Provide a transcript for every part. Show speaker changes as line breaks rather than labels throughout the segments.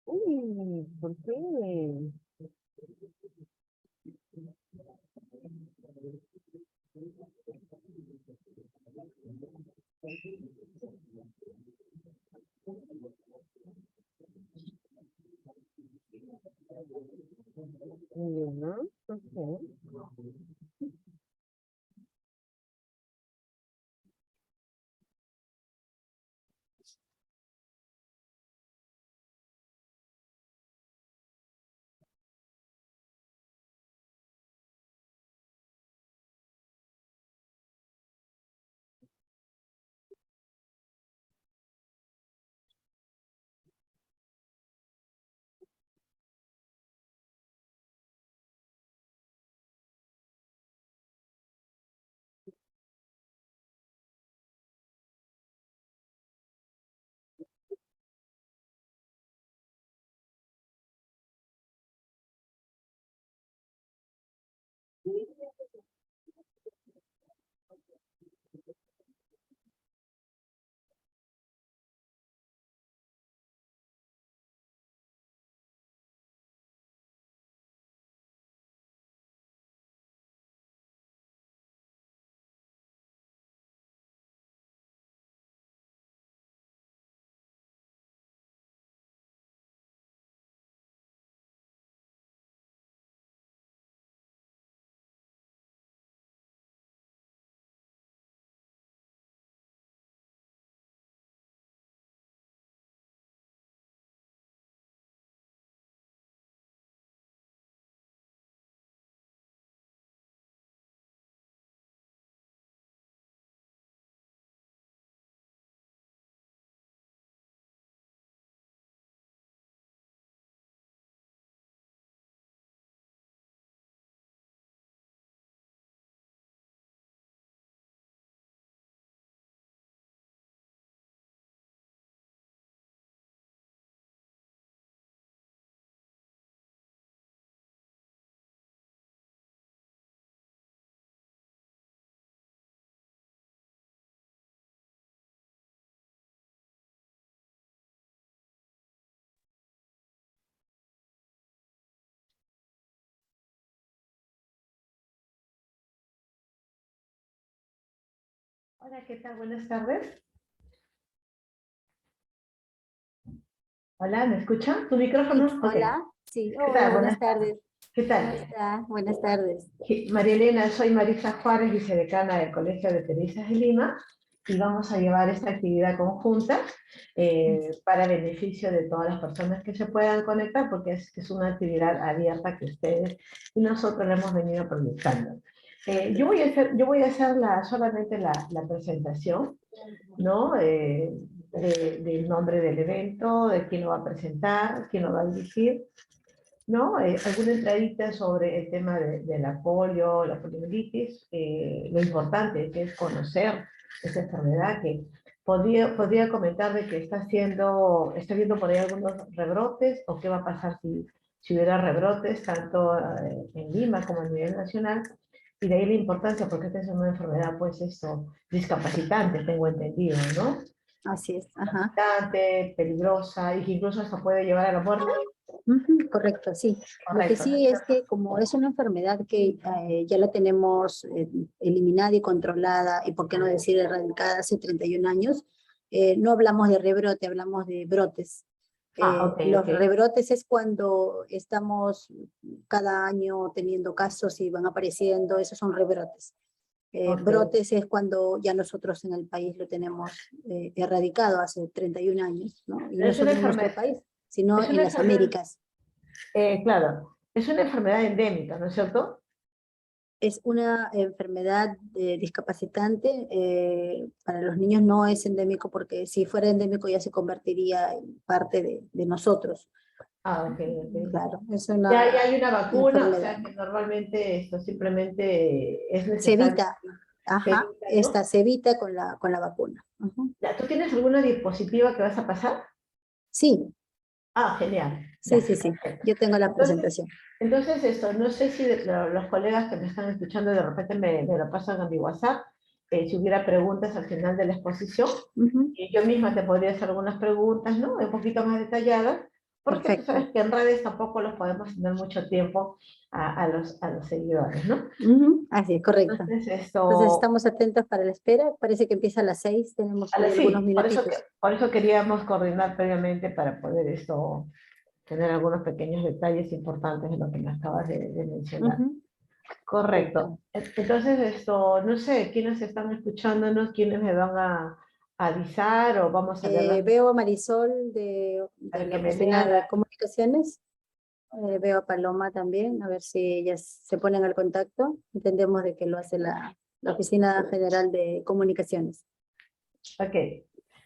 Uy, ¿por qué? Ajá, ok. Hola, ¿qué tal? Buenas tardes. Hola, ¿me escuchan? ¿Tu micrófono?
Sí,
Ok.
hola, sí,
¿Qué
hola,
tal?
buenas
Buenas tardes.
tardes.
¿Qué
¿Cómo
tal?
está? Buenas tardes.
María Elena, soy Marisa Juárez, vicedecana del Colegio de Periodistas de Lima, y vamos a llevar esta actividad conjunta para beneficio de todas las personas que se puedan conectar, porque es una actividad abierta que ustedes y nosotros la hemos venido proyectando. Yo voy a hacer solamente la presentación, ¿no? Del nombre del evento, de quién lo va a presentar, quién lo va a dirigir, ¿no? Alguna entradita sobre el tema de la polio, la poliomielitis, lo importante que es conocer esta enfermedad que podría comentar de que está viendo por ahí algunos rebrotes o qué va a pasar si hubiera rebrotes, tanto en Lima como a nivel nacional, y de ahí la importancia, porque esta es una enfermedad, pues esto, discapacitante, tengo entendido, ¿no?
Así es, ajá.
Discapacitante, peligrosa, y que incluso hasta puede llevar a la muerte.
Ujú, correcto, sí. Lo que
Correcto.
sí es que como es una enfermedad que ya la tenemos eliminada y controlada, y por qué no decir erradicada hace 31 años, no hablamos de rebrote, hablamos de brotes.
Ah, ok,
Los
ok.
rebrotes es cuando estamos cada año teniendo casos y van apareciendo, esos son rebrotes.
Ok.
Brotes es cuando ya nosotros en el país lo tenemos erradicado hace 31 años, ¿no? Y no
Es una
solo en nuestro
enfermedad,
país, sino
es
en
una
las
enfermedad,
Américas.
claro, es una enfermedad endémica, ¿no es cierto?
Es una enfermedad discapacitante. Para los niños no es endémico porque si fuera endémico ya se convertiría en parte de nosotros.
Ah, ok, ok.
Claro, es
Ya
una
hay una vacuna, o
enfermedad.
sea que normalmente esto simplemente es
Se
necesario.
evita, ajá,
Evita, ¿no?
esta se evita con la vacuna. Ujú.
¿Tú tienes alguna diapositiva que vas a pasar?
Sí,
Ah, genial.
Sí,
Ya,
sí, sí.
perfecto.
Yo tengo la
Entonces,
presentación.
entonces esto, no sé si los colegas que me están escuchando de repente me lo pasan a mi WhatsApp, si hubiera preguntas al final de la exposición,
Ujú.
y yo misma te podría hacer algunas preguntas, ¿no? Un poquito más detalladas, porque tú
Perfecto.
sabes que en redes tampoco los podemos tener mucho tiempo a los seguidores, ¿no?
Ujú. Así es, correcto.
Entonces,
Entonces
esto,
estamos atentos para la espera. Parece que empieza a las 6. Tenemos todavía algunos
sí, por eso,
minutitos.
por eso queríamos coordinar previamente para poder esto, tener algunos pequeños detalles importantes de lo que me acabas de mencionar.
Ujú.
Correcto.
Correcto.
Entonces, esto, no sé, quiénes están escuchándonos, quiénes me van a avisar o vamos a ver
Veo a Marisol de
para
la
que me
Oficina
lean.
de Comunicaciones. Veo a Paloma también, a ver si ellas se ponen al contacto. Entendemos de que lo hace la Oficina General de Comunicaciones.
Ok,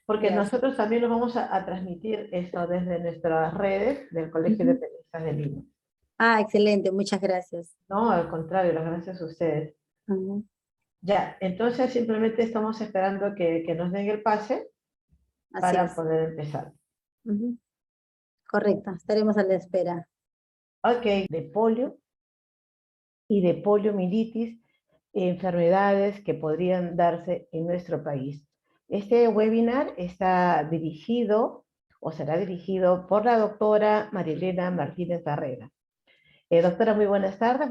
porque
Ya.
nosotros también lo vamos a transmitir esto desde nuestras redes del Colegio de
Ujú.
Periodistas de Lima.
Ah, excelente, muchas gracias.
No, al contrario, las gracias a ustedes.
Ujú.
Ya, entonces simplemente estamos esperando que nos den el pase
Así
para
es.
poder empezar.
Ujú. Correcto, estaremos a la espera.
Ok, de polio y de poliomielitis, enfermedades que podrían darse en nuestro país. Este webinar está dirigido o será dirigido por la doctora Marilena Martínez Barrera. Doctora, muy buenas tardes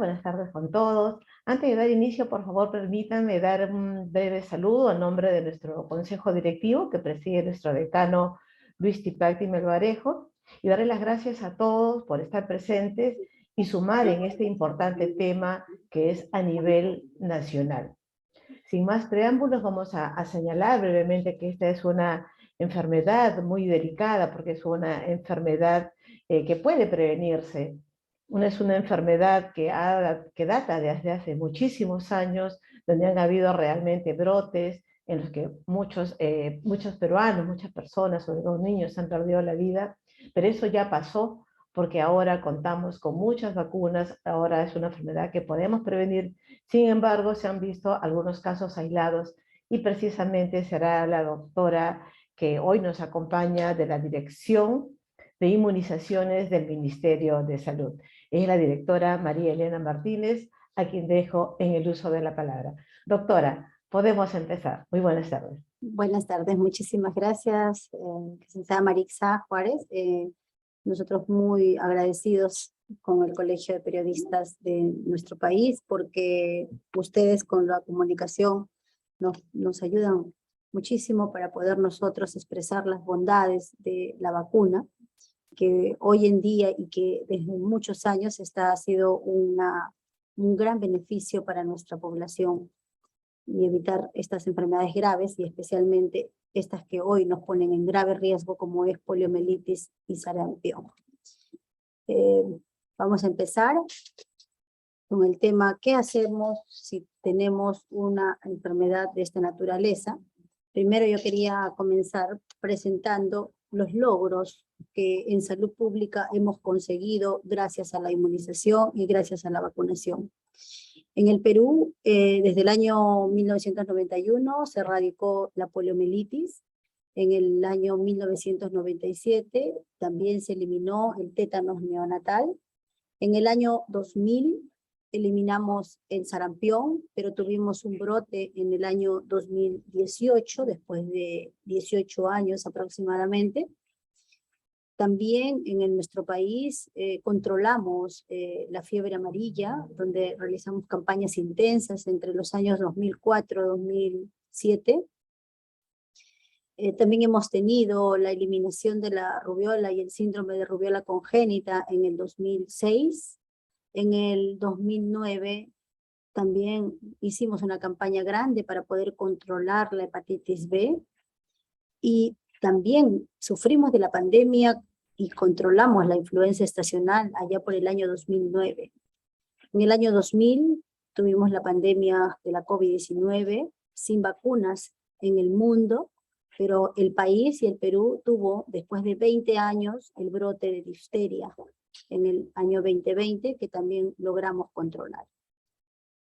con todos. Antes de dar inicio, por favor, permítanme dar un breve saludo en nombre de nuestro consejo directivo que preside nuestro decano Luis Tipacti Melgarejo y darle las gracias a todos por estar presentes y sumar en este importante tema que es a nivel nacional. Sin más preámbulos, vamos a señalar brevemente que esta es una enfermedad muy delicada porque es una enfermedad que puede prevenirse. Es una enfermedad que data desde hace muchísimos años, donde han habido realmente brotes en los que muchos peruanos, muchas personas, sobre todo niños, han perdido la vida, pero eso ya pasó porque ahora contamos con muchas vacunas, ahora es una enfermedad que podemos prevenir. Sin embargo, se han visto algunos casos aislados y precisamente será la doctora que hoy nos acompaña de la Dirección de Inmunizaciones del Ministerio de Salud. Es la directora María Elena Martínez, a quien dejo en el uso de la palabra. Doctora, podemos empezar. Muy buenas tardes.
Buenas tardes, muchísimas gracias, licenciada Marixa Juárez. Nosotros muy agradecidos con el Colegio de Periodistas de nuestro país porque ustedes con la comunicación nos ayudan muchísimo para poder nosotros expresar las bondades de la vacuna que hoy en día y que desde muchos años ha sido un gran beneficio para nuestra población y evitar estas enfermedades graves y especialmente estas que hoy nos ponen en grave riesgo como es poliomielitis y sarampión. Eh, Vamos a empezar con el tema ¿qué hacemos si tenemos una enfermedad de esta naturaleza? Primero yo quería comenzar presentando los logros que en salud pública hemos conseguido gracias a la inmunización y gracias a la vacunación. En el Perú, desde el año 1991 se erradicó la poliomielitis. En el año 1997 también se eliminó el tétanos neonatal. En el año 2000 eliminamos el sarampión, pero tuvimos un brote en el año 2018, después de 18 años aproximadamente. También en nuestro país controlamos la fiebre amarilla, donde realizamos campañas intensas entre los años 2004 y 2007. También hemos tenido la eliminación de la rubiola y el síndrome de rubiola congénita en el 2006. En el 2009 también hicimos una campaña grande para poder controlar la hepatitis B. Y también sufrimos de la pandemia y controlamos la influenza estacional allá por el año 2009. En el año 2000 tuvimos la pandemia de la COVID-19 sin vacunas en el mundo, pero el país y el Perú tuvo, después de 20 años, el brote de difteria en el año 2020 que también logramos controlar.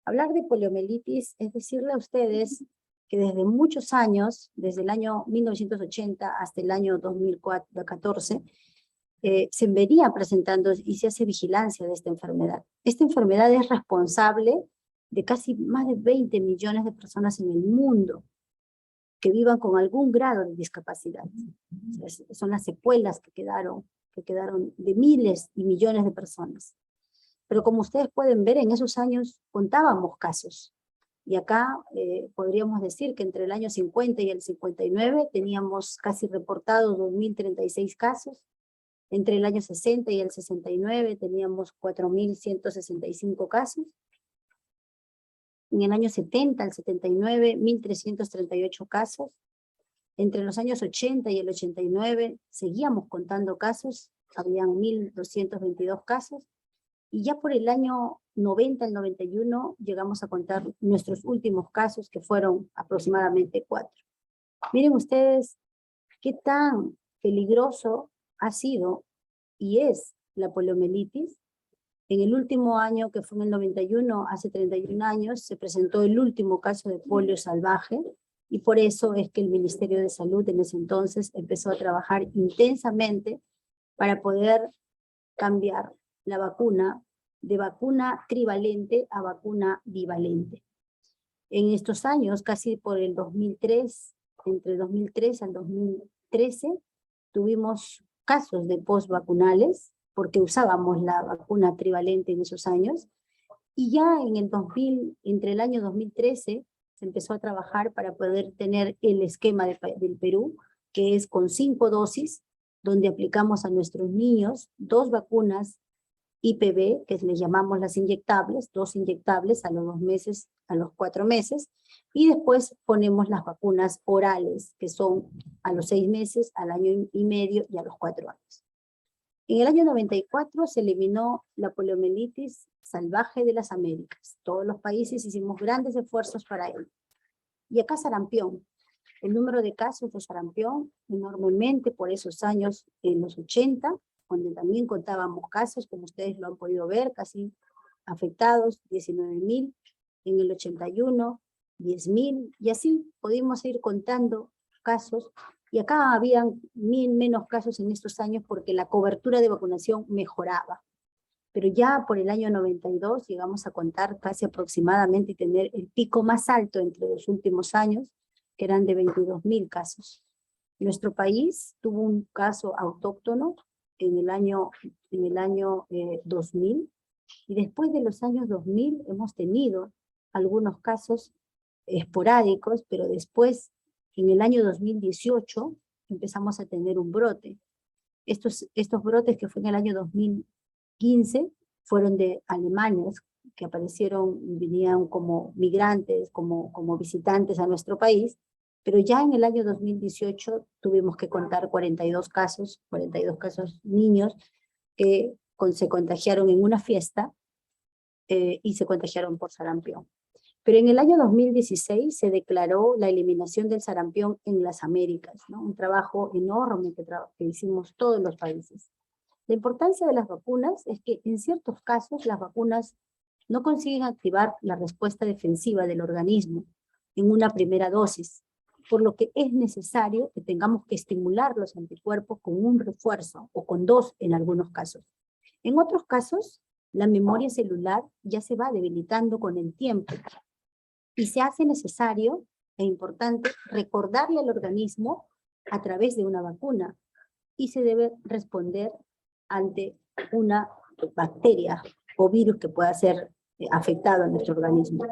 Hablar de poliomielitis es decirle a ustedes que desde muchos años, desde el año 1980 hasta el año 2014, se venía presentando y se hace vigilancia de esta enfermedad. Esta enfermedad es responsable de casi más de 20 millones de personas en el mundo que vivan con algún grado de discapacidad. Son las secuelas que quedaron de miles y millones de personas. Pero como ustedes pueden ver, en esos años contábamos casos. Y acá podríamos decir que entre el año 50 y el 59 teníamos casi reportados 2.036 casos. Entre el año 60 y el 69 teníamos 4.165 casos. En el año 70 al 79, 1.338 casos. Entre los años 80 y el 89 seguíamos contando casos, habían 1.222 casos. Y ya por el año 90 al 91 llegamos a contar nuestros últimos casos, que fueron aproximadamente 4. Miren ustedes qué tan peligroso ha sido y es la poliomielitis. En el último año, que fue en el 91, hace 31 años, se presentó el último caso de polio salvaje, y por eso es que el Ministerio de Salud en ese entonces empezó a trabajar intensamente para poder cambiar la vacuna de vacuna trivalente a vacuna bivalente. En estos años, casi por el 2003, entre 2003 al 2013, tuvimos casos de postvacunales, porque usábamos la vacuna trivalente en esos años, y ya en el entre el año 2013 se empezó a trabajar para poder tener el esquema del Perú, que es con 5 dosis, donde aplicamos a nuestros niños 2 vacunas IPV, que les llamamos las inyectables, 2 inyectables a los 2 meses, a los 4 meses, y después ponemos las vacunas orales, que son a los 6 meses, al año y medio y a los 4 años. En el año 94 se eliminó la poliomielitis salvaje de las Américas. Todos los países hicimos grandes esfuerzos para ello. Y acá sarampión. El número de casos de sarampión enormemente por esos años, en los 80, donde también contábamos casos, como ustedes lo han podido ver, casi afectados, 19.000, en el 81, 10.000, y así pudimos ir contando casos, y acá habían 1.000 menos casos en estos años porque la cobertura de vacunación mejoraba. Pero ya por el año 92 llegamos a contar casi aproximadamente y tener el pico más alto entre los últimos años, que eran de 22.000 casos. Nuestro país tuvo un caso autóctono en el año 2000, y después de los años 2000 hemos tenido algunos casos esporádicos, pero después, en el año 2018, empezamos a tener un brote. Estos brotes, que fue en el año 2015, fueron de alemanes que aparecieron, venían como migrantes, como visitantes a nuestro país, pero ya en el año 2018 tuvimos que contar 42 casos niños que se contagiaron en una fiesta y se contagiaron por sarampión. Pero en el año 2016 se declaró la eliminación del sarampión en las Américas, ¿no? Un trabajo enorme que hicimos todos los países. La importancia de las vacunas es que en ciertos casos las vacunas no consiguen activar la respuesta defensiva del organismo en una primera dosis, por lo que es necesario que tengamos que estimular los anticuerpos con un refuerzo, o con 2 en algunos casos. En otros casos, la memoria celular ya se va debilitando con el tiempo, y se hace necesario e importante recordarle al organismo a través de una vacuna, y se debe responder ante una bacteria o virus que pueda ser afectado en nuestro organismo.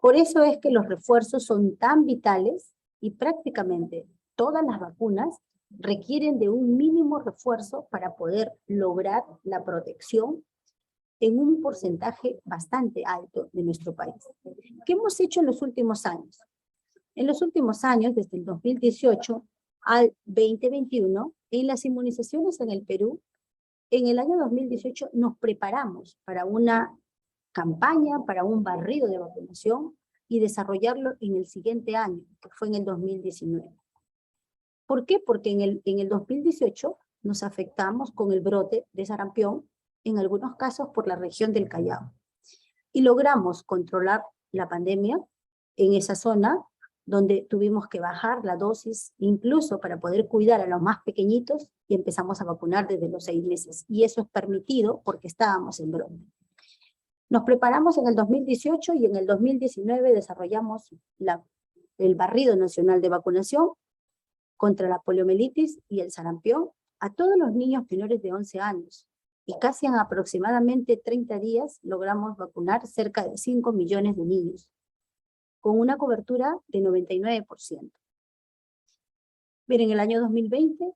Por eso es que los refuerzos son tan vitales, y prácticamente todas las vacunas requieren de un mínimo refuerzo para poder lograr la protección en un porcentaje bastante alto de nuestro país. ¿Qué hemos hecho en los últimos años? En los últimos años, desde el 2018 al 2021, en las inmunizaciones en el Perú, en el año 2018 nos preparamos para una campaña, para un barrido de vacunación, y desarrollarlo en el siguiente año, que fue en el 2019. ¿Por qué? Porque en el 2018 nos afectamos con el brote de sarampión, en algunos casos por la región del Callao, y logramos controlar la pandemia en esa zona donde tuvimos que bajar la dosis, incluso para poder cuidar a los más pequeñitos, y empezamos a vacunar desde los 6 meses. Y eso es permitido porque estábamos en brote. Nos preparamos en el 2018 y en el 2019 desarrollamos el barrido nacional de vacunación contra la poliomielitis y el sarampión a todos los niños menores de 11 años. Y casi en aproximadamente 30 días logramos vacunar cerca de 5 millones de niños, con una cobertura de 99%. Bien, en el año 2020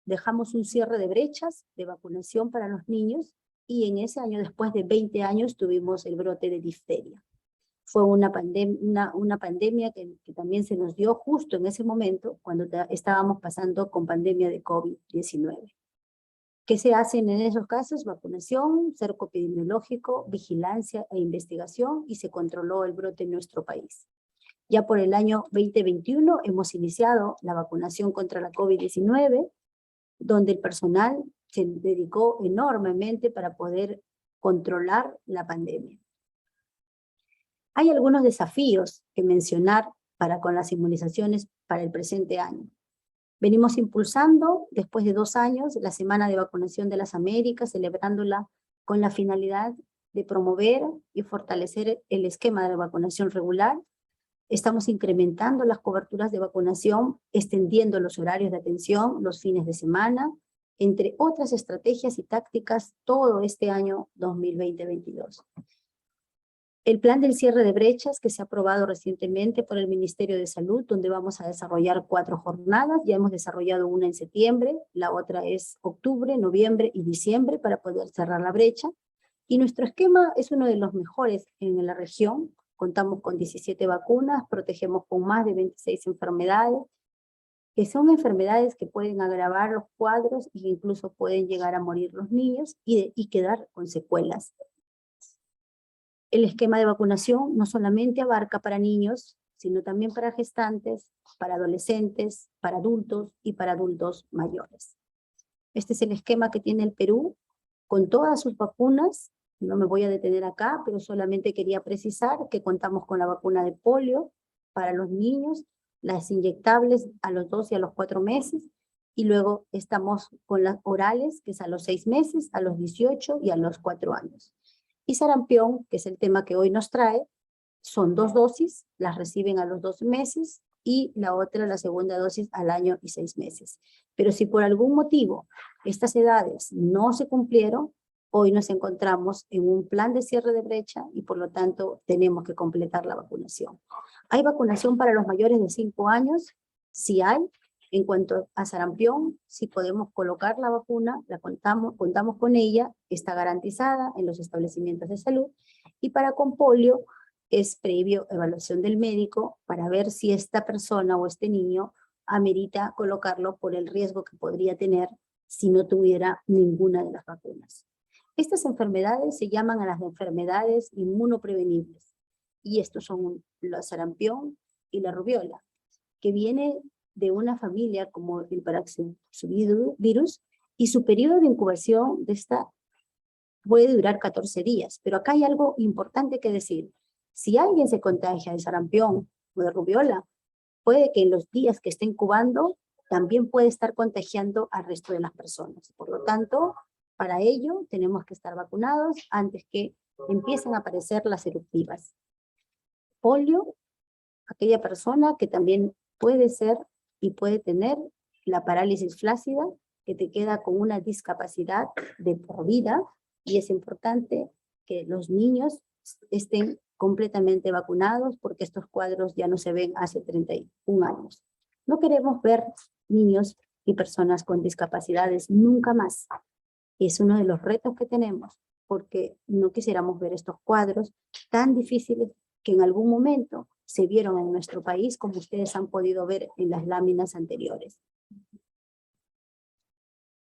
dejamos un cierre de brechas de vacunación para los niños y en ese año, después de 20 años, tuvimos el brote de difteria. Fue una pandemia que también se nos dio justo en ese momento cuando estábamos pasando con pandemia de COVID-19. ¿Qué se hacen en esos casos? Vacunación, cerco epidemiológico, vigilancia e investigación, y se controló el brote en nuestro país. Ya por el año 2021 hemos iniciado la vacunación contra la COVID-19, donde el personal se dedicó enormemente para poder controlar la pandemia. Hay algunos desafíos que mencionar con las inmunizaciones para el presente año. Venimos impulsando, después de 2 años, la Semana de Vacunación de las Américas, celebrándola con la finalidad de promover y fortalecer el esquema de vacunación regular. Estamos incrementando las coberturas de vacunación, extendiendo los horarios de atención, los fines de semana, entre otras estrategias y tácticas todo este año 2020-22. El plan del cierre de brechas que se ha aprobado recientemente por el Ministerio de Salud, donde vamos a desarrollar 4 jornadas, ya hemos desarrollado una en septiembre, la otra es octubre, noviembre y diciembre para poder cerrar la brecha. Y nuestro esquema es uno de los mejores en la región. Contamos con 17 vacunas, protegemos con más de 26 enfermedades, que son enfermedades que pueden agravar los cuadros e incluso pueden llegar a morir los niños y quedar con secuelas. El esquema de vacunación no solamente abarca para niños, sino también para gestantes, para adolescentes, para adultos y para adultos mayores. Este es el esquema que tiene el Perú con todas sus vacunas. No me voy a detener acá, pero solamente quería precisar que contamos con la vacuna de polio para los niños, las inyectables a los 2 y a los 4 meses, y luego estamos con las orales, que es a los 6 meses, a los 18 y a los 4 años. Y sarampión, que es el tema que hoy nos trae, son 2 dosis, las reciben a los 2 meses, y la otra, la segunda dosis, al año y 6 meses. Pero si por algún motivo estas edades no se cumplieron, hoy nos encontramos en un plan de cierre de brecha y por lo tanto tenemos que completar la vacunación. ¿Hay vacunación para los mayores de 5 años? Sí hay. En cuanto a sarampión, si podemos colocar la vacuna, contamos con ella, está garantizada en los establecimientos de salud, y para con polio es previo evaluación del médico para ver si esta persona o este niño amerita colocarlo por el riesgo que podría tener si no tuviera ninguna de las vacunas. Estas enfermedades se llaman a las enfermedades inmunoprevenibles, y estos son la sarampión y la rubiola, que viene de una familia como el Paraxevirus, y su periodo de incubación de esta puede durar 14 días. Pero acá hay algo importante que decir. Si alguien se contagia de sarampión o de rubiola, puede que en los días que esté incubando también puede estar contagiando al resto de las personas. Por lo tanto, para ello tenemos que estar vacunados antes que empiecen a aparecer las eruptivas. Polio, aquella persona que también puede ser y puede tener la parálisis flácida, que te queda con una discapacidad de por vida, y es importante que los niños estén completamente vacunados porque estos cuadros ya no se ven hace 31 años. No queremos ver niños y personas con discapacidades nunca más. Es uno de los retos que tenemos, porque no quisiéramos ver estos cuadros tan difíciles que en algún momento se vieron en nuestro país, como ustedes han podido ver en las láminas anteriores.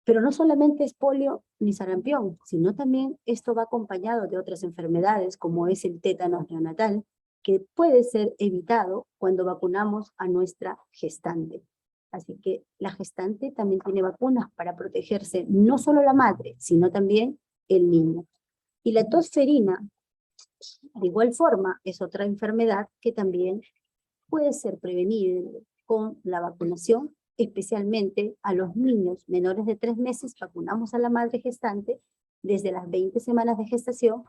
Pero no solamente es polio ni sarampión, sino también esto va acompañado de otras enfermedades, como es el tétanos neonatal, que puede ser evitado cuando vacunamos a nuestra gestante. Así que la gestante también tiene vacunas para protegerse, no solo la madre, sino también el niño. Y la tos ferina, de igual forma, es otra enfermedad que también puede ser prevenido con la vacunación, especialmente a los niños menores de 3 meses. Vacunamos a la madre gestante desde las 20 semanas de gestación,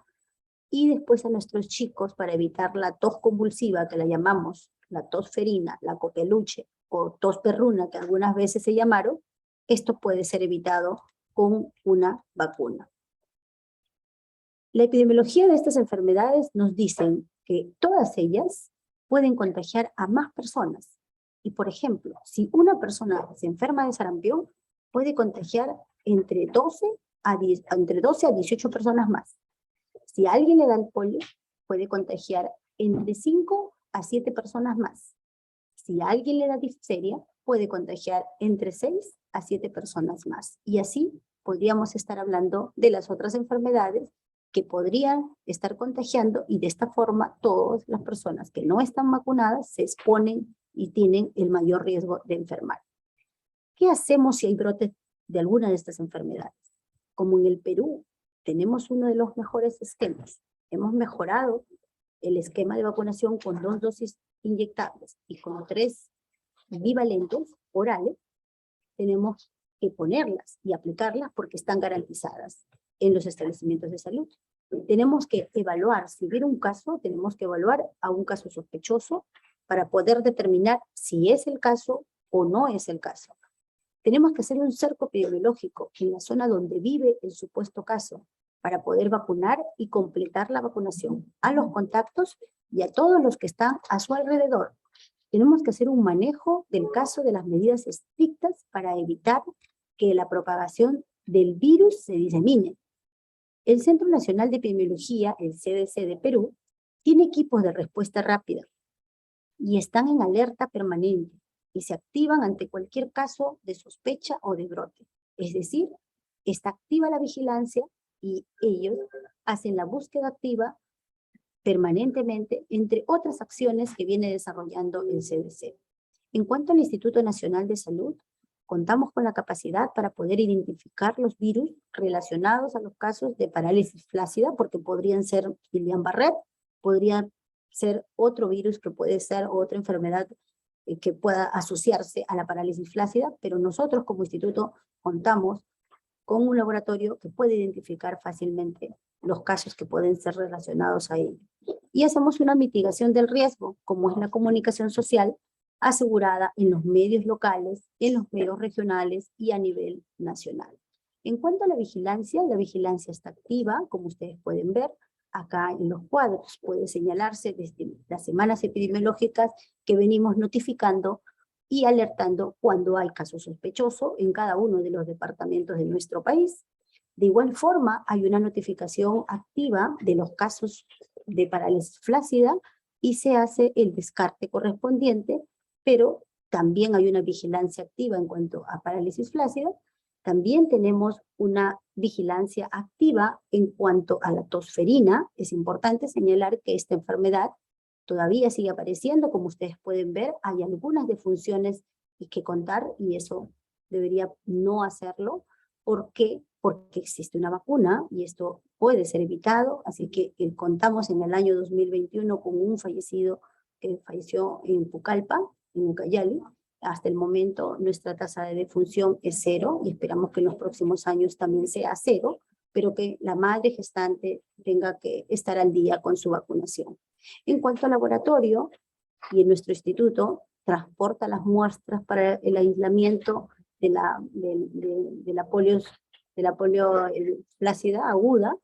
y después a nuestros chicos para evitar la tos convulsiva, que la llamamos la tos ferina, la coqueluche o tos perruna, que algunas veces se llamaron. Esto puede ser evitado con una vacuna. La epidemiología de estas enfermedades nos dicen que todas ellas pueden contagiar a más personas. Y por ejemplo, si una persona se enferma de sarampión, puede contagiar entre 12 a 18 personas más. Si a alguien le da el polio, puede contagiar entre 5 a 7 personas más. Si a alguien le da difteria, puede contagiar entre 6 a 7 personas más. Y así podríamos estar hablando de las otras enfermedades que podrían estar contagiando, y de esta forma todas las personas que no están vacunadas se exponen y tienen el mayor riesgo de enfermar. ¿Qué hacemos si hay brotes de alguna de estas enfermedades? Como en el Perú tenemos uno de los mejores esquemas, hemos mejorado el esquema de vacunación con 2 dosis inyectables y con 3 bivalentes orales, tenemos que ponerlas y aplicarlas porque están garantizadas en los establecimientos de salud. Tenemos que evaluar, si hubiera un caso, tenemos que evaluar a un caso sospechoso para poder determinar si es el caso o no es el caso. Tenemos que hacer un cerco epidemiológico en la zona donde vive el supuesto caso para poder vacunar y completar la vacunación a los contactos y a todos los que están a su alrededor. Tenemos que hacer un manejo del caso de las medidas estrictas para evitar que la propagación del virus se disemine. El Centro Nacional de Epidemiología, el CDC de Perú, tiene equipos de respuesta rápida y están en alerta permanente y se activan ante cualquier caso de sospecha o de brote. Es decir, está activa la vigilancia y ellos hacen la búsqueda activa permanentemente, entre otras acciones que viene desarrollando el CDC. En cuanto al Instituto Nacional de Salud, contamos con la capacidad para poder identificar los virus relacionados a los casos de parálisis flácida, porque podrían ser Guillain-Barré, podría ser otro virus que puede ser otra enfermedad que pueda asociarse a la parálisis flácida, pero nosotros como instituto contamos con un laboratorio que puede identificar fácilmente los casos que pueden ser relacionados a ello. Y hacemos una mitigación del riesgo, como es la comunicación social, asegurada en los medios locales, en los medios regionales y a nivel nacional. En cuanto a la vigilancia está activa, como ustedes pueden ver, acá en los cuadros puede señalarse desde las semanas epidemiológicas que venimos notificando y alertando cuando hay caso sospechoso en cada uno de los departamentos de nuestro país. De igual forma, hay una notificación activa de los casos de parálisis flácida y se hace el descarte correspondiente, pero también hay una vigilancia activa en cuanto a parálisis flácida. También tenemos una vigilancia activa en cuanto a la tos ferina. Es importante señalar que esta enfermedad todavía sigue apareciendo, como ustedes pueden ver, hay algunas defunciones que contar y eso debería no hacerlo. ¿Por qué? Porque existe una vacuna y esto puede ser evitado, así que contamos en el año 2021 con un fallecido que falleció en Pucallpa, en Ucayali. Hasta el momento nuestra tasa de defunción es 0 y esperamos que en los próximos años también sea 0, pero que la madre gestante tenga que estar al día con su vacunación. En cuanto al laboratorio, y en nuestro instituto transporta las muestras para el aislamiento de la polio flácida aguda,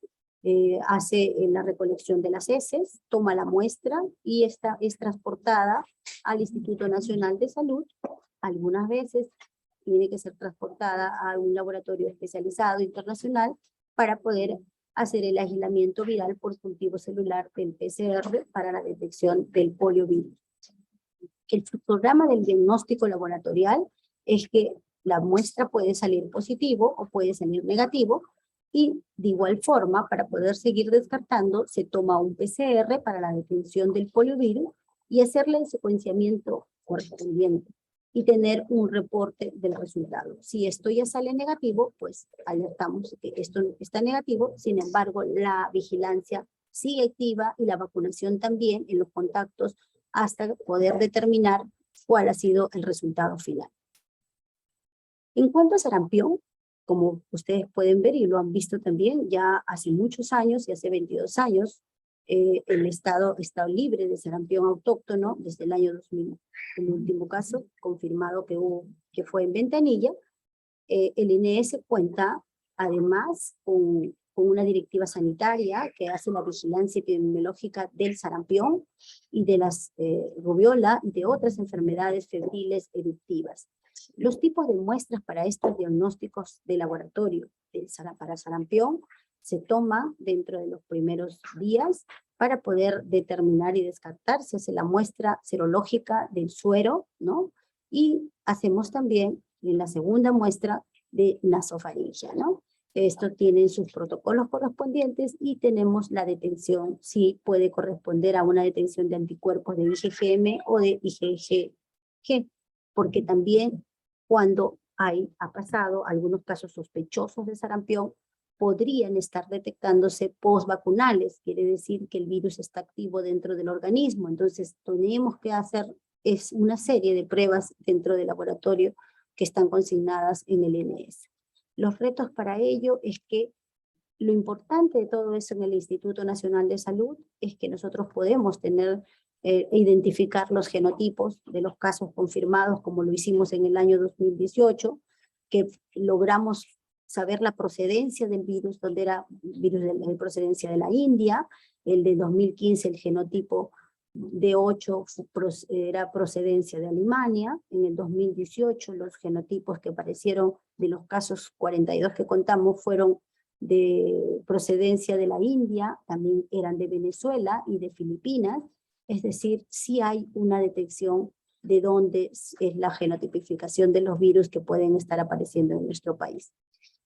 hace la recolección de las heces, toma la muestra y esta es transportada al Instituto Nacional de Salud. Algunas veces tiene que ser transportada a un laboratorio especializado internacional para poder hacer el aislamiento viral por cultivo celular del PCR para la detección del poliovirus. El programa del diagnóstico laboratorial es que la muestra puede salir positivo o puede salir negativo, y de igual forma, para poder seguir descartando, se toma un PCR para la detección del poliovirus y hacerle el secuenciamiento correspondiente y tener un reporte del resultado. Si esto ya sale negativo, pues alertamos que esto está negativo, sin embargo, la vigilancia sigue activa y la vacunación también en los contactos hasta poder determinar cuál ha sido el resultado final. En cuanto a sarampión, como ustedes pueden ver y lo han visto también, ya hace muchos años, y hace 22 años, el Estado está libre de sarampión autóctono desde el año 2000. El último caso confirmado que fue en Ventanilla. El INS cuenta además con una directiva sanitaria que hace la vigilancia epidemiológica del sarampión y de las rubiola y de otras enfermedades febriles eruptivas. Los tipos de muestras para estos diagnósticos de laboratorio para sarampión se toman dentro de los primeros días para poder determinar y descartar. Se hace la muestra serológica del suero, ¿no? Y hacemos también en la segunda muestra de nasofaringia, ¿no? Esto tiene sus protocolos correspondientes y tenemos la detención, si puede corresponder a una detención de anticuerpos de IgG-M o de IgG, porque también cuando ha pasado algunos casos sospechosos de sarampión, podrían estar detectándose postvacunales, quiere decir que el virus está activo dentro del organismo, entonces tenemos que hacer una serie de pruebas dentro del laboratorio que están consignadas en el INS. Los retos para ello es que lo importante de todo eso en el Instituto Nacional de Salud es que nosotros podemos identificar los genotipos de los casos confirmados, como lo hicimos en el año 2018, que logramos saber la procedencia del virus, donde era virus de procedencia de la India. El de 2015 el genotipo D8 era procedencia de Alemania. En el 2018 los genotipos que aparecieron de los casos 42 que contamos fueron de procedencia de la India, también eran de Venezuela y de Filipinas, es decir, sí hay una detección de dónde es la genotipificación de los virus que pueden estar apareciendo en nuestro país.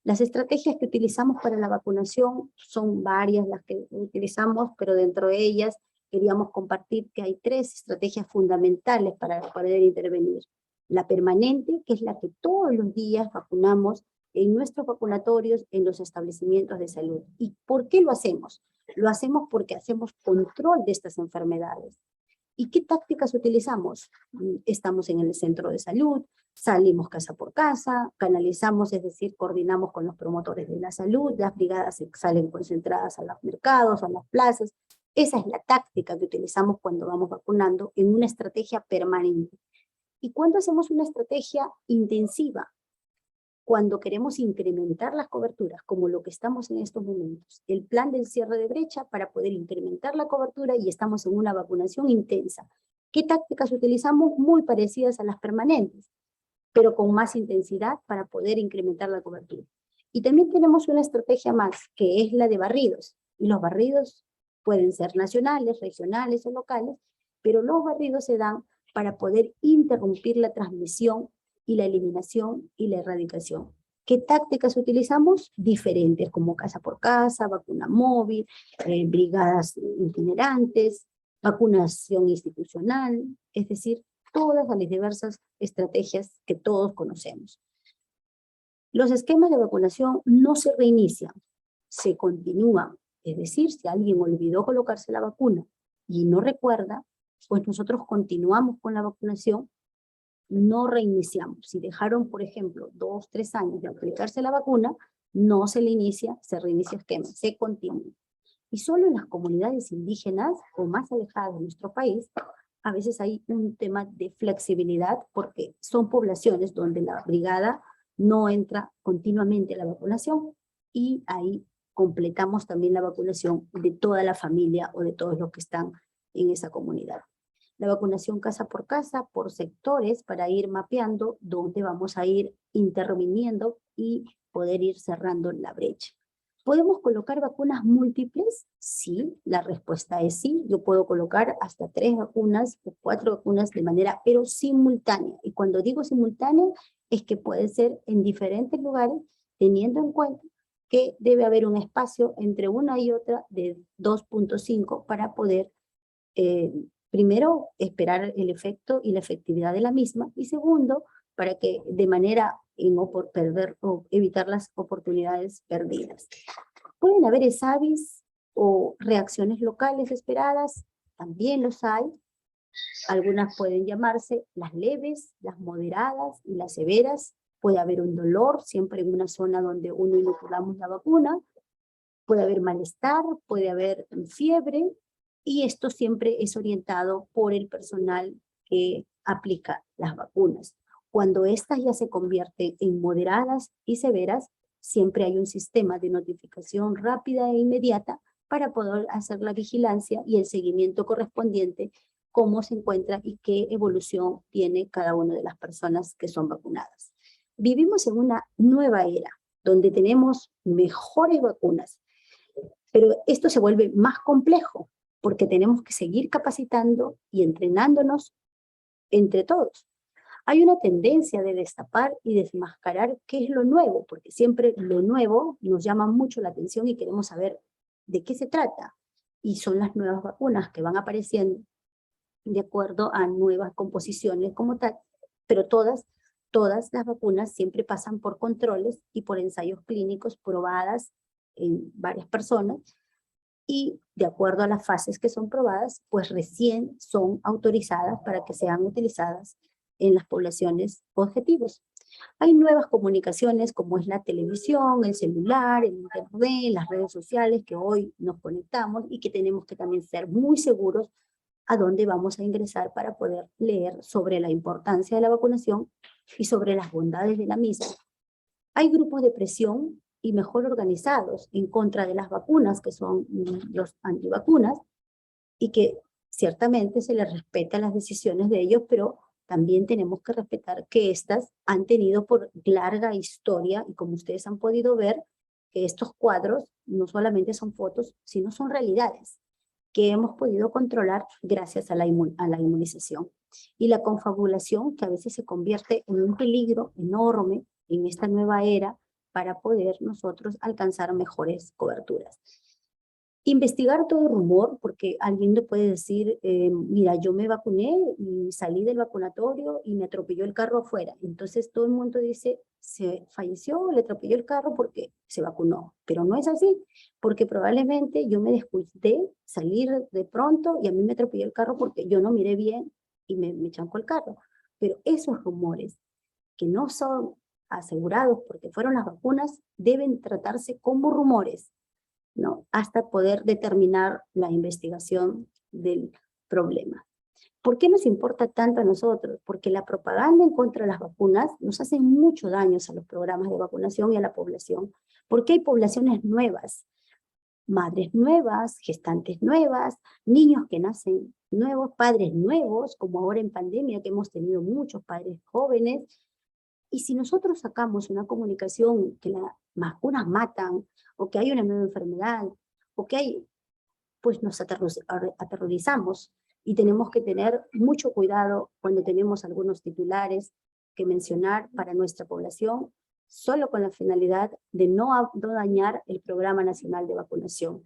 Las estrategias que utilizamos para la vacunación son varias las que utilizamos, pero dentro de ellas queríamos compartir que hay 3 estrategias fundamentales para poder intervenir. La permanente, que es la que todos los días vacunamos en nuestros vacunatorios, en los establecimientos de salud. ¿Y por qué lo hacemos? Lo hacemos porque hacemos control de estas enfermedades. ¿Y qué tácticas utilizamos? Estamos en el centro de salud, salimos casa por casa, canalizamos, es decir, coordinamos con los promotores de la salud, las brigadas salen concentradas a los mercados, a las plazas. Esa es la táctica que utilizamos cuando vamos vacunando en una estrategia permanente. ¿Y cuándo hacemos una estrategia intensiva? Cuando queremos incrementar las coberturas, como lo que estamos en estos momentos. El plan del cierre de brecha para poder incrementar la cobertura y estamos en una vacunación intensa. ¿Qué tácticas utilizamos? Muy parecidas a las permanentes, pero con más intensidad para poder incrementar la cobertura. Y también tenemos una estrategia más, que es la de barridos. Y los barridos pueden ser nacionales, regionales o locales, pero los barridos se dan para poder interrumpir la transmisión y la eliminación y la erradicación. ¿Qué tácticas utilizamos? Diferentes, como casa por casa, vacuna móvil, brigadas itinerantes, vacunación institucional, es decir, todas las diversas estrategias que todos conocemos. Los esquemas de vacunación no se reinician, se continúan. Es decir, si alguien olvidó colocarse la vacuna y no recuerda, pues nosotros continuamos con la vacunación, no reiniciamos. Si dejaron, por ejemplo, 2, 3 años de aplicarse la vacuna, no se le inicia, se reinicia esquema, se continúa. Y solo en las comunidades indígenas o más alejadas de nuestro país, a veces hay un tema de flexibilidad porque son poblaciones donde la brigada no entra continuamente a la vacunación y ahí completamos también la vacunación de toda la familia o de todos los que están en esa comunidad. La vacunación casa por casa, por sectores, para ir mapeando dónde vamos a ir interviniendo y poder ir cerrando la brecha. ¿Podemos colocar vacunas múltiples? Sí, la respuesta es sí. Yo puedo colocar hasta 3 vacunas o 4 vacunas de manera, pero simultánea. Y cuando digo simultánea, es que puede ser en diferentes lugares, teniendo en cuenta que debe haber un espacio entre una y otra de 2.5 para poder primero, esperar el efecto y la efectividad de la misma, y segundo, para que de manera o evitar las oportunidades perdidas. ¿Pueden haber ESAVIs o reacciones locales esperadas? También los hay, Algunas pueden llamarse las leves, las moderadas y las severas. Puede haber un dolor siempre en una zona donde uno inoculamos la vacuna. Puede haber malestar, puede haber fiebre, y esto siempre es orientado por el personal que aplica las vacunas. Cuando estas ya se convierten en moderadas y severas, siempre hay un sistema de notificación rápida e inmediata para poder hacer la vigilancia y el seguimiento correspondiente, cómo se encuentra y qué evolución tiene cada una de las personas que son vacunadas. Vivimos en una nueva era, donde tenemos mejores vacunas, pero esto se vuelve más complejo, porque tenemos que seguir capacitando y entrenándonos entre todos. Hay una tendencia de destapar y desmascarar qué es lo nuevo, porque siempre lo nuevo nos llama mucho la atención y queremos saber de qué se trata. Y son las nuevas vacunas que van apareciendo de acuerdo a nuevas composiciones como tal, pero todas las vacunas siempre pasan por controles y por ensayos clínicos probadas en varias personas, y de acuerdo a las fases que son probadas, pues recién son autorizadas para que sean utilizadas en las poblaciones objetivos. Hay nuevas comunicaciones como es la televisión, el celular, el internet, las redes sociales, que hoy nos conectamos y que tenemos que también ser muy seguros a dónde vamos a ingresar para poder leer sobre la importancia de la vacunación y sobre las bondades de la misma. Hay grupos de presión y mejor organizados en contra de las vacunas, que son los antivacunas, y que ciertamente se les respeta las decisiones de ellos, pero también tenemos que respetar que estas han tenido por larga historia, y como ustedes han podido ver, que estos cuadros no solamente son fotos, sino son realidades que hemos podido controlar gracias a la inmunización. Y la confabulación, que a veces se convierte en un peligro enorme en esta nueva era para poder nosotros alcanzar mejores coberturas. Investigar todo rumor, porque alguien le puede decir, mira, yo me vacuné y salí del vacunatorio y me atropelló el carro afuera. Entonces todo el mundo dice, se falleció, le atropelló el carro porque se vacunó. Pero no es así, porque probablemente yo me descuidé, salir de pronto y a mí me atropelló el carro porque yo no miré bien y me chancó el carro. Pero esos rumores que no son asegurados porque fueron las vacunas, deben tratarse como rumores, ¿no? Hasta poder determinar la investigación del problema. ¿Por qué nos importa tanto a nosotros? Porque la propaganda en contra de las vacunas nos hace mucho daño a los programas de vacunación y a la población, porque hay poblaciones nuevas, madres nuevas, gestantes nuevas, niños que nacen nuevos, padres nuevos, como ahora en pandemia que hemos tenido muchos padres jóvenes. Y si nosotros sacamos una comunicación que las vacunas matan, o que hay una nueva enfermedad, o que hay, pues nos aterrorizamos, y tenemos que tener mucho cuidado cuando tenemos algunos titulares que mencionar para nuestra población, solo con la finalidad de no dañar el Programa Nacional de Vacunación.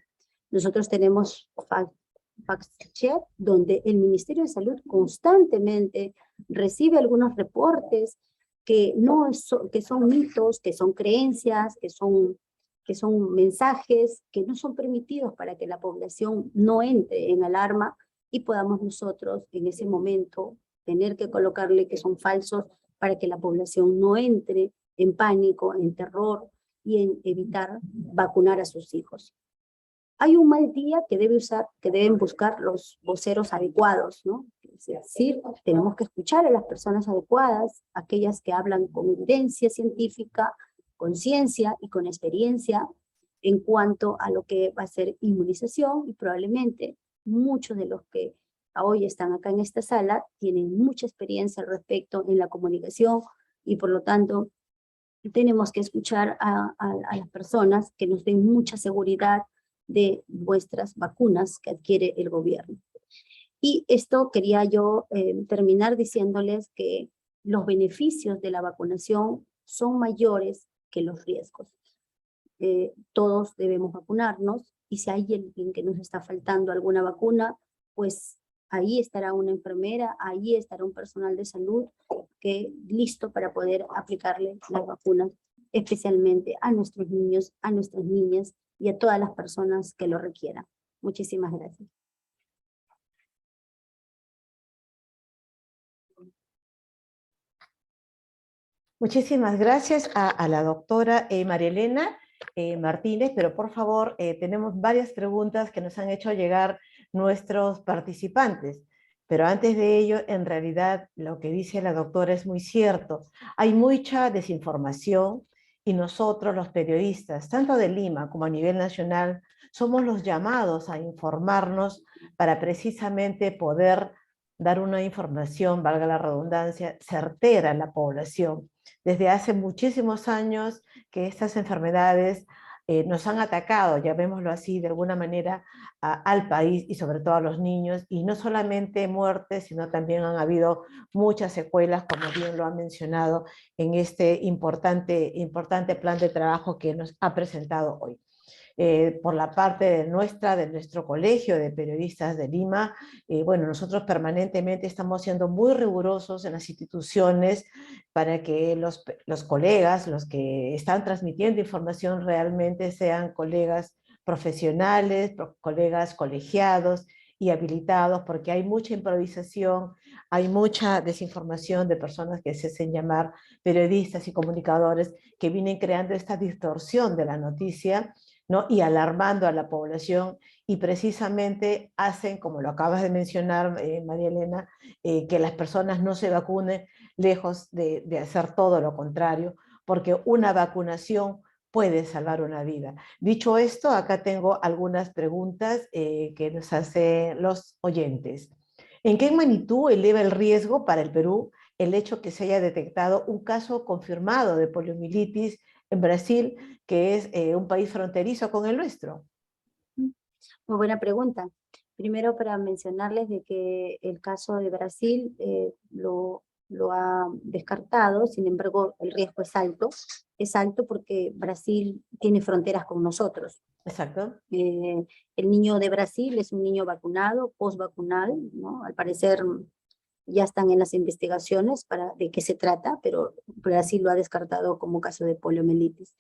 Nosotros tenemos fact-check, donde el Ministerio de Salud constantemente recibe algunos reportes que, que son mitos, que son creencias, que son mensajes que no son permitidos para que la población no entre en alarma y podamos nosotros en ese momento tener que colocarle que son falsos para que la población no entre en pánico, en terror y en evitar vacunar a sus hijos. Hay un mal día que deben buscar los voceros adecuados, ¿no? Es decir, tenemos que escuchar a las personas adecuadas, aquellas que hablan con evidencia científica, con ciencia y con experiencia en cuanto a lo que va a ser inmunización, y probablemente muchos de los que hoy están acá en esta sala tienen mucha experiencia al respecto en la comunicación, y por lo tanto tenemos que escuchar a las personas que nos den mucha seguridad de vuestras vacunas que adquiere el gobierno. Y esto quería yo terminar diciéndoles que los beneficios de la vacunación son mayores que los riesgos. Todos debemos vacunarnos, y si hay alguien que nos está faltando alguna vacuna, pues ahí estará una enfermera, ahí estará un personal de salud que listo para poder aplicarle las vacunas, especialmente a nuestros niños, a nuestras niñas y a todas las personas que lo requieran. Muchísimas gracias.
Muchísimas gracias a la doctora María Elena Martínez, pero por favor, tenemos varias preguntas que nos han hecho llegar nuestros participantes. Pero antes de ello, en realidad, lo que dice la doctora es muy cierto. Hay mucha desinformación y nosotros, los periodistas, tanto de Lima como a nivel nacional, somos los llamados a informarnos para precisamente poder dar una información, valga la redundancia, certera a la población. Desde hace muchísimos años que estas enfermedades nos han atacado, llamémoslo así, de alguna manera al país y sobre todo a los niños, y no solamente muertes, sino también han habido muchas secuelas, como bien lo han mencionado en este importante plan de trabajo que nos ha presentado hoy. Por la parte de nuestro colegio de periodistas de Lima, bueno, nosotros permanentemente estamos siendo muy rigurosos en las instituciones para que los colegas, los que están transmitiendo información realmente sean colegas profesionales, colegas colegiados y habilitados, porque hay mucha improvisación, hay mucha desinformación de personas que se hacen llamar periodistas y comunicadores que vienen creando esta distorsión de la noticia, ¿no? Y alarmando a la población, y precisamente hacen, como lo acabas de mencionar, María Elena, que las personas no se vacunen, lejos de hacer todo lo contrario, porque una vacunación puede salvar una vida. Dicho esto, acá tengo algunas preguntas que nos hacen los oyentes. ¿En qué magnitud eleva el riesgo para el Perú el hecho que se haya detectado un caso confirmado de poliomielitis en Brasil, que es un país fronterizo con el nuestro?
Muy buena pregunta. Primero, para mencionarles de que el caso de Brasil lo ha descartado. Sin embargo, el riesgo es alto porque Brasil tiene fronteras con nosotros.
Exacto.
El niño de Brasil es un niño vacunado, post-vacunal, ¿no? Al parecer ya están en las investigaciones para de qué se trata, pero Brasil lo ha descartado como caso de poliomielitis.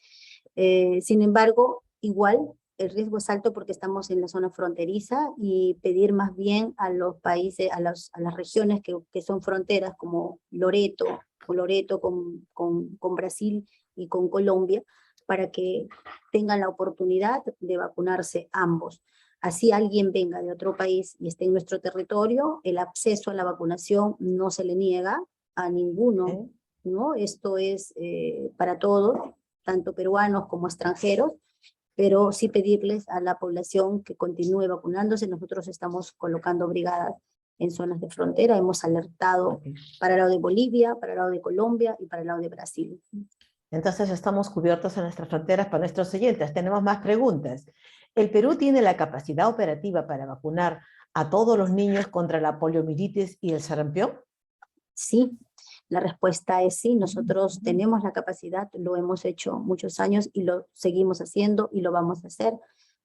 Sin embargo, igual el riesgo es alto porque estamos en la zona fronteriza, y pedir más bien a los países, a las regiones que son fronteras, como Loreto con Brasil y con Colombia, para que tengan la oportunidad de vacunarse ambos. Así alguien venga de otro país y esté en nuestro territorio, el acceso a la vacunación no se le niega a ninguno,
¿Eh?
¿no? Esto es para todos, tanto peruanos como extranjeros, pero sí pedirles a la población que continúe vacunándose. Nosotros estamos colocando brigadas en zonas de frontera, hemos alertado
Okay.
para el lado de Bolivia, para el lado de Colombia y para el lado de Brasil.
Entonces estamos cubiertos en nuestras fronteras para nuestros oyentes. Tenemos más preguntas. ¿El Perú tiene la capacidad operativa para vacunar a todos los niños contra la poliomielitis y el sarampión?
Sí, la respuesta es sí. Nosotros tenemos la capacidad, lo hemos hecho muchos años y lo seguimos haciendo y lo vamos a hacer,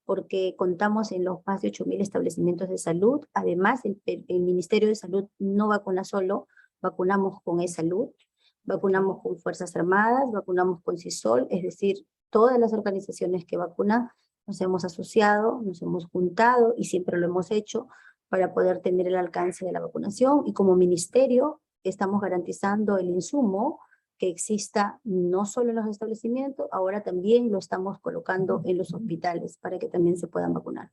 porque contamos en los más de 8.000 establecimientos de salud. Además, el Ministerio de Salud no vacuna solo, vacunamos con eSalud, vacunamos con Fuerzas Armadas, vacunamos con CISOL, es decir, todas las organizaciones que vacunan nos hemos asociado, nos hemos juntado y siempre lo hemos hecho para poder tener el alcance de la vacunación, y como ministerio estamos garantizando el insumo que exista no solo en los establecimientos, ahora también lo estamos colocando en los hospitales para que también se puedan vacunar.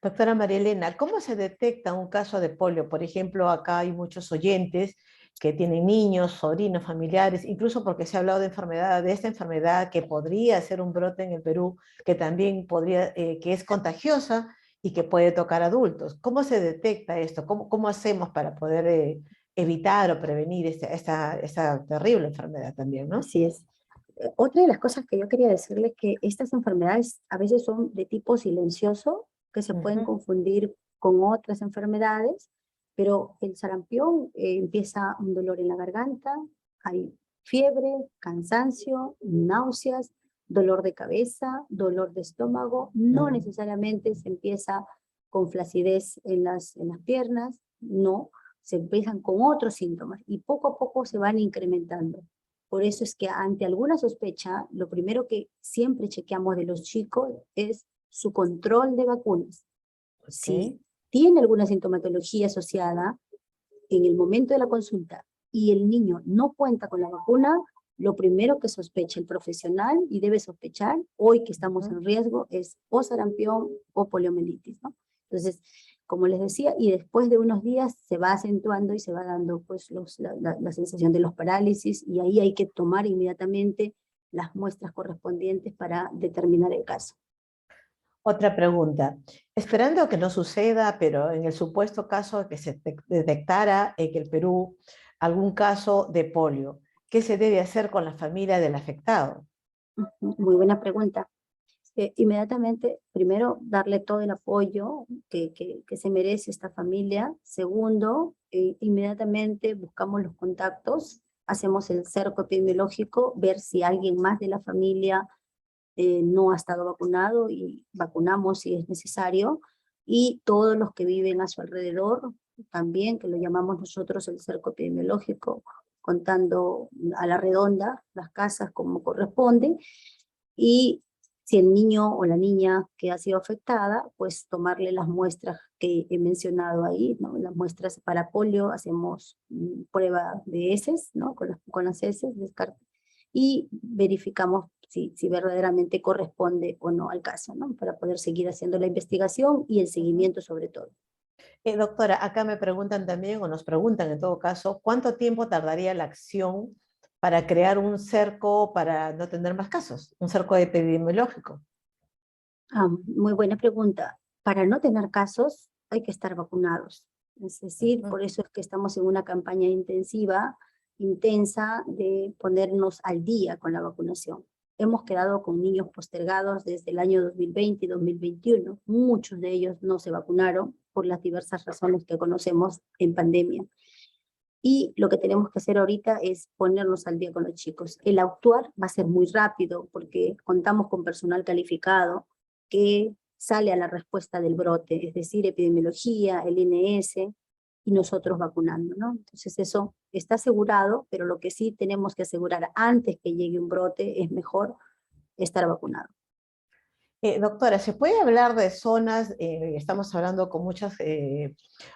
Doctora María Elena, ¿cómo se detecta un caso de polio? Por ejemplo, acá hay muchos oyentes que tienen niños, sobrinos, familiares, incluso porque se ha hablado de esta enfermedad que podría ser un brote en el Perú, que también podría, que es contagiosa y que puede tocar adultos. ¿Cómo se detecta esto? ¿Cómo hacemos para poder evitar o prevenir esta terrible enfermedad también, ¿no?
Así es. Otra de las cosas que yo quería decirles es que estas enfermedades a veces son de tipo silencioso, que se pueden
Ujú.
confundir con otras enfermedades, pero el sarampión empieza un dolor en la garganta, hay fiebre, cansancio, náuseas, dolor de cabeza, dolor de estómago. No
Mm.
necesariamente se empieza con flacidez en las piernas, no, se empiezan con otros síntomas y poco a poco se van incrementando. Por eso es que ante alguna sospecha, lo primero que siempre chequeamos de los chicos es su control de vacunas. Si
Ok.
tiene alguna sintomatología asociada, en el momento de la consulta y el niño no cuenta con la vacuna, lo primero que sospecha el profesional y debe sospechar hoy que estamos en riesgo es o sarampión o poliomielitis, ¿no? Entonces, como les decía, y después de unos días se va acentuando y se va dando pues la sensación de los parálisis y ahí hay que tomar inmediatamente las muestras correspondientes para determinar el caso.
Otra pregunta. Esperando que no suceda, pero en el supuesto caso de que se detectara en el Perú algún caso de polio, ¿qué se debe hacer con la familia del afectado?
Muy buena pregunta. Inmediatamente, primero, darle todo el apoyo que se merece esta familia. Segundo, inmediatamente buscamos los contactos, hacemos el cerco epidemiológico, ver si alguien más de la familia no ha estado vacunado y vacunamos si es necesario. Y todos los que viven a su alrededor, también, que lo llamamos nosotros el cerco epidemiológico, contando a la redonda las casas como corresponde. Y si el niño o la niña que ha sido afectada, pues tomarle las muestras que he mencionado ahí, ¿no? Las muestras para polio, hacemos prueba de heces, ¿no? Con las heces, descarte, y verificamos si verdaderamente corresponde o no al caso, ¿no? Para poder seguir haciendo la investigación y el seguimiento sobre todo.
Doctora, acá me preguntan también, o nos preguntan en todo caso, ¿cuánto tiempo tardaría la acción para crear un cerco para no tener más casos? Un cerco epidemiológico.
Muy buena pregunta. Para no tener casos hay que estar vacunados. Es decir, por eso es que estamos en una campaña intensiva, intensa, de ponernos al día con la vacunación. Hemos quedado con niños postergados desde el año 2020 y 2021. Muchos de ellos no se vacunaron por las diversas razones que conocemos en pandemia. Y lo que tenemos que hacer ahorita es ponernos al día con los chicos. El actuar va a ser muy rápido porque contamos con personal calificado que sale a la respuesta del brote, es decir, epidemiología, el INS y nosotros vacunando, ¿no? Entonces eso está asegurado, pero lo que sí tenemos que asegurar antes que llegue un brote es mejor estar vacunado.
Doctora, ¿se puede hablar de zonas? Estamos hablando con muchos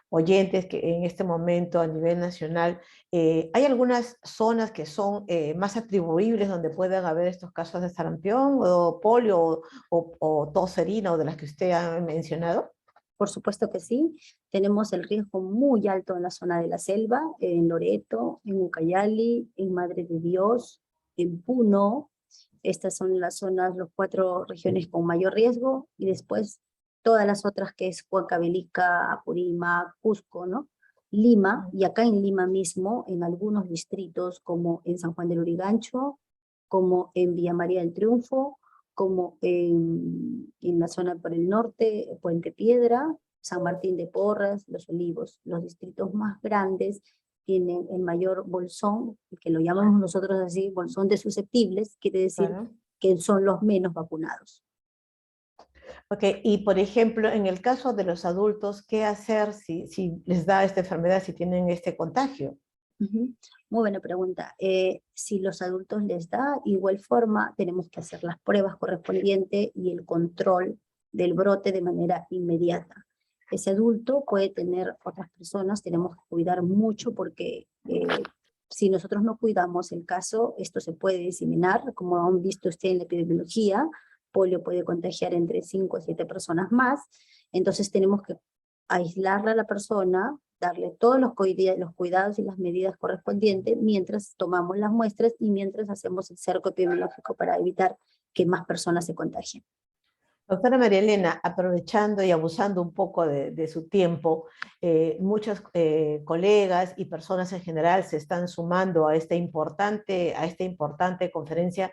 oyentes que en este momento a nivel nacional, ¿hay algunas zonas que son más atribuibles donde puedan haber estos casos de sarampión o polio o tos serina o de las que usted ha mencionado?
Por supuesto que sí, tenemos el riesgo muy alto en la zona de la selva, en Loreto, en Ucayali, en Madre de Dios, en Puno. Estas son las zonas, las 4 regiones con mayor riesgo, y después todas las otras que es Huancavelica, Apurímac, Cusco, ¿no? Lima, y acá en Lima mismo, en algunos distritos como en San Juan del Urigancho, como en Villa María del Triunfo, como en la zona por el norte, Puente Piedra, San Martín de Porras, Los Olivos. Los distritos más grandes tienen el mayor bolsón, que lo llamamos nosotros así, bolsón de susceptibles, quiere decir
Claro.
que son los menos vacunados.
Ok, y por ejemplo, en el caso de los adultos, ¿qué hacer si les da esta enfermedad, si tienen este contagio?
Muy buena pregunta. Si los adultos les da, igual forma, tenemos que hacer las pruebas correspondientes y el control del brote de manera inmediata. Ese adulto puede tener otras personas, tenemos que cuidar mucho porque si nosotros no cuidamos el caso, esto se puede diseminar, como han visto ustedes en la epidemiología, polio puede contagiar entre 5 a 7 personas más, entonces tenemos que aislarle a la persona, darle todos los cuidados y las medidas correspondientes mientras tomamos las muestras y mientras hacemos el cerco epidemiológico para evitar que más personas se contagien.
Doctora María Elena, aprovechando y abusando un poco de su tiempo, muchos colegas y personas en general se están sumando a esta importante conferencia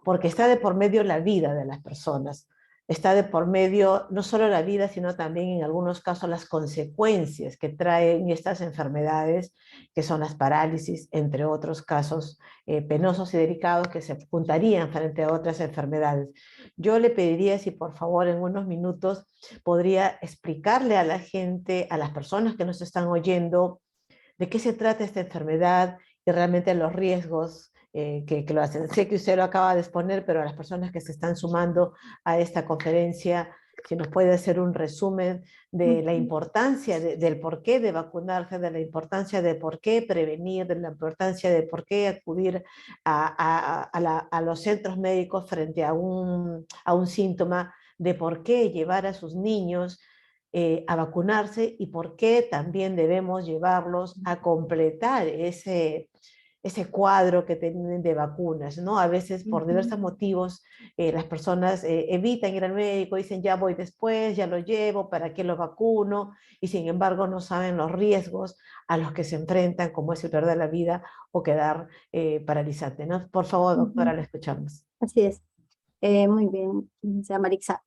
porque está de por medio la vida de las personas. Está de por medio no solo la vida, sino también en algunos casos las consecuencias que traen estas enfermedades, que son las parálisis, entre otros casos penosos y delicados que se apuntarían frente a otras enfermedades. Yo le pediría si por favor en unos minutos podría explicarle a la gente, a las personas que nos están oyendo, de qué se trata esta enfermedad y realmente los riesgos que lo hacen. Sé que usted lo acaba de exponer, pero a las personas que se están sumando a esta conferencia, si nos puede hacer un resumen de la importancia del por qué de vacunarse, de la importancia de por qué prevenir, de la importancia de por qué acudir a los centros médicos frente a un síntoma, de por qué llevar a sus niños a vacunarse y por qué también debemos llevarlos a completar ese cuadro que tienen de vacunas, ¿no? A veces por diversos motivos las personas evitan ir al médico, dicen ya voy después, ya lo llevo, ¿para qué lo vacuno? Y sin embargo no saben los riesgos a los que se enfrentan, como es el perder la vida o quedar paralizante, ¿no? Por favor, doctora, la escuchamos.
Así es. Muy bien, sea Marixa.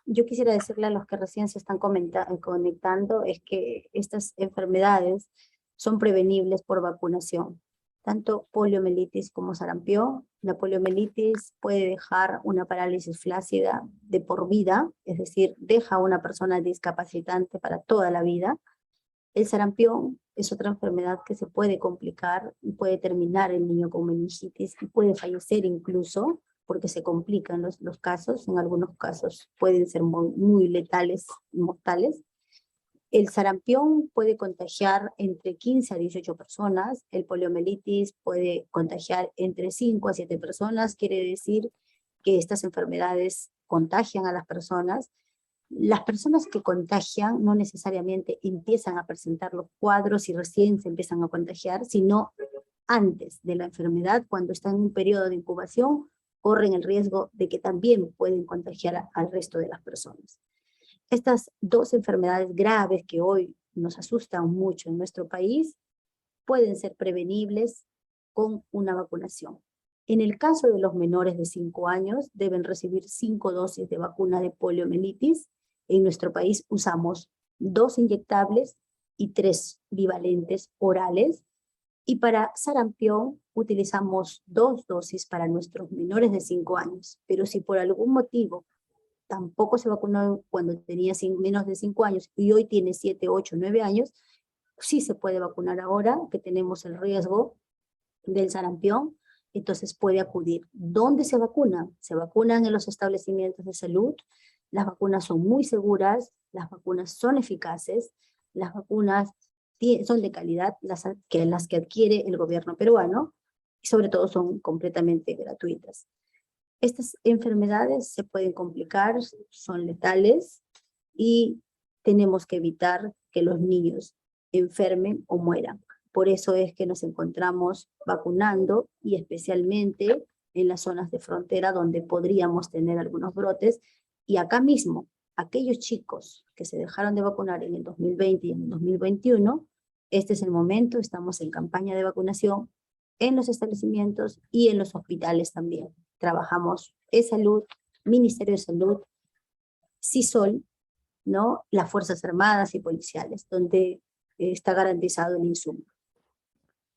Yo quisiera decirle a los que recién se están conectando, es que estas enfermedades son prevenibles por vacunación, tanto poliomielitis como sarampión. La poliomielitis puede dejar una parálisis flácida de por vida, es decir, deja a una persona discapacitante para toda la vida. El sarampión es otra enfermedad que se puede complicar y puede terminar el niño con meningitis y puede fallecer incluso, porque se complican los casos, en algunos casos pueden ser muy letales y mortales. El sarampión puede contagiar entre 15 a 18 personas, el poliomielitis puede contagiar entre 5 a 7 personas, quiere decir que estas enfermedades contagian a las personas. Las personas que contagian no necesariamente empiezan a presentar los cuadros y recién se empiezan a contagiar, sino antes de la enfermedad, cuando están en un periodo de incubación, corren el riesgo de que también pueden contagiar al resto de las personas. Estas dos enfermedades graves que hoy nos asustan mucho en nuestro país pueden ser prevenibles con una vacunación. En el caso de los menores de 5 años, deben recibir 5 dosis de vacuna de poliomielitis. En nuestro país usamos 2 inyectables y 3 bivalentes orales. Y para sarampión utilizamos 2 dosis para nuestros menores de 5 años. Pero si por algún motivo tampoco se vacunó cuando tenía menos de 5 años y hoy tiene 7, 8, 9 años, sí se puede vacunar ahora que tenemos el riesgo del sarampión, entonces puede acudir. ¿Dónde se vacuna? Se vacunan en los establecimientos de salud. Las vacunas son muy seguras, las vacunas son eficaces, las vacunas son de calidad, las que adquiere el gobierno peruano, y sobre todo son completamente gratuitas. Estas enfermedades se pueden complicar, son letales y tenemos que evitar que los niños enfermen o mueran. Por eso es que nos encontramos vacunando y especialmente en las zonas de frontera donde podríamos tener algunos brotes. Y acá mismo, aquellos chicos que se dejaron de vacunar en el 2020 y en el 2021, este es el momento, estamos en campaña de vacunación en los establecimientos y en los hospitales también. Trabajamos E-Salud, Ministerio de Salud, CISOL, ¿no? Las Fuerzas Armadas y policiales, donde está garantizado el insumo.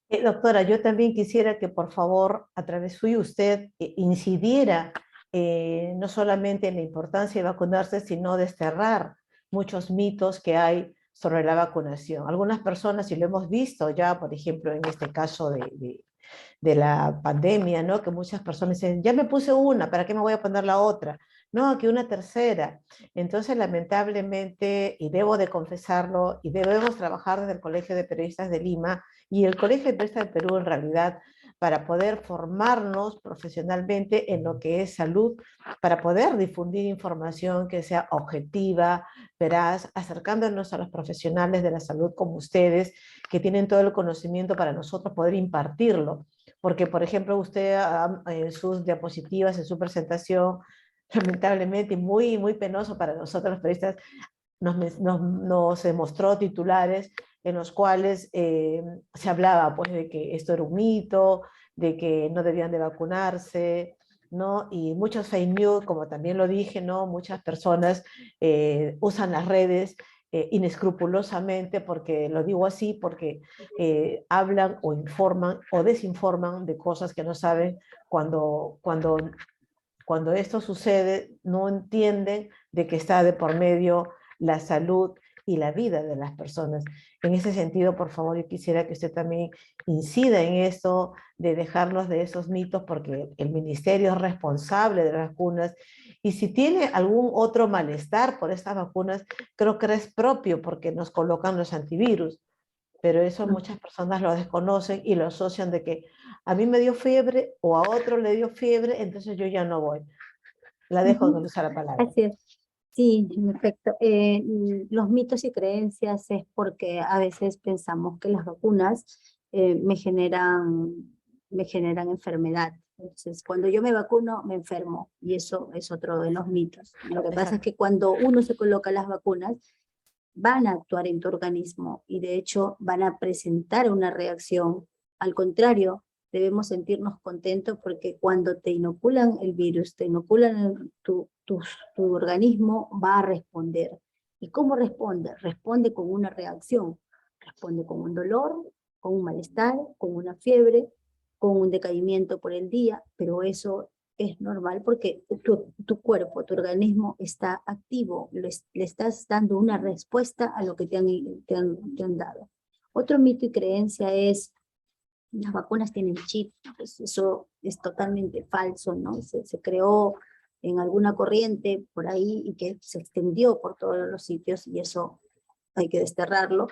Doctora, yo también quisiera que por favor, a través suyo, usted incidiera no solamente en la importancia de vacunarse, sino desterrar muchos mitos que hay sobre la vacunación. Algunas personas, y lo hemos visto ya, por ejemplo, en este caso de la pandemia, ¿no? Que muchas personas dicen, ya me puse una, ¿para qué me voy a poner la otra? No, que una tercera. Entonces, lamentablemente, y debo de confesarlo, y debemos trabajar desde el Colegio de Periodistas de Lima y el Colegio de Periodistas de Perú, en realidad, para poder formarnos profesionalmente en lo que es salud, para poder difundir información que sea objetiva, veraz, acercándonos a los profesionales de la salud como ustedes, que tienen todo el conocimiento para nosotros poder impartirlo. Porque, por ejemplo, usted en sus diapositivas, en su presentación, lamentablemente, muy, muy penoso para nosotros los periodistas, nos mostró titulares en los cuales se hablaba pues, de que esto era un mito, de que no debían de vacunarse, ¿no? Y muchos fake news, como también lo dije, ¿no? Muchas personas usan las redes inescrupulosamente, porque lo digo así, porque hablan o informan o desinforman de cosas que no saben. Cuando esto sucede, no entienden de que está de por medio la salud y la vida de las personas. En ese sentido, por favor, yo quisiera que usted también incida en esto de dejarlos de esos mitos, porque el ministerio es responsable de las vacunas, y si tiene algún otro malestar por estas vacunas, creo que es propio porque nos colocan los antivirus, pero eso muchas personas lo desconocen y lo asocian de que a mí me dio fiebre o a otro le dio fiebre, entonces yo ya no voy. La dejo de usar la palabra.
Así es. Sí, en efecto. Los mitos y creencias es porque a veces pensamos que las vacunas me generan enfermedad. Entonces, cuando yo me vacuno, me enfermo. Y eso es otro de los mitos. Lo que pasa es que cuando uno se coloca las vacunas, van a actuar en tu organismo y de hecho van a presentar una reacción. Al contrario, debemos sentirnos contentos porque cuando te inoculan el virus, te inoculan tu organismo, va a responder. ¿Y cómo responde? Responde con una reacción, responde con un dolor, con un malestar, con una fiebre, con un decaimiento por el día, pero eso es normal porque tu cuerpo, tu organismo está activo, le estás dando una respuesta a lo que te han dado. Otro mito y creencia es las vacunas tienen chip, pues eso es totalmente falso, ¿no? Se creó en alguna corriente por ahí y que se extendió por todos los sitios y eso hay que desterrarlo.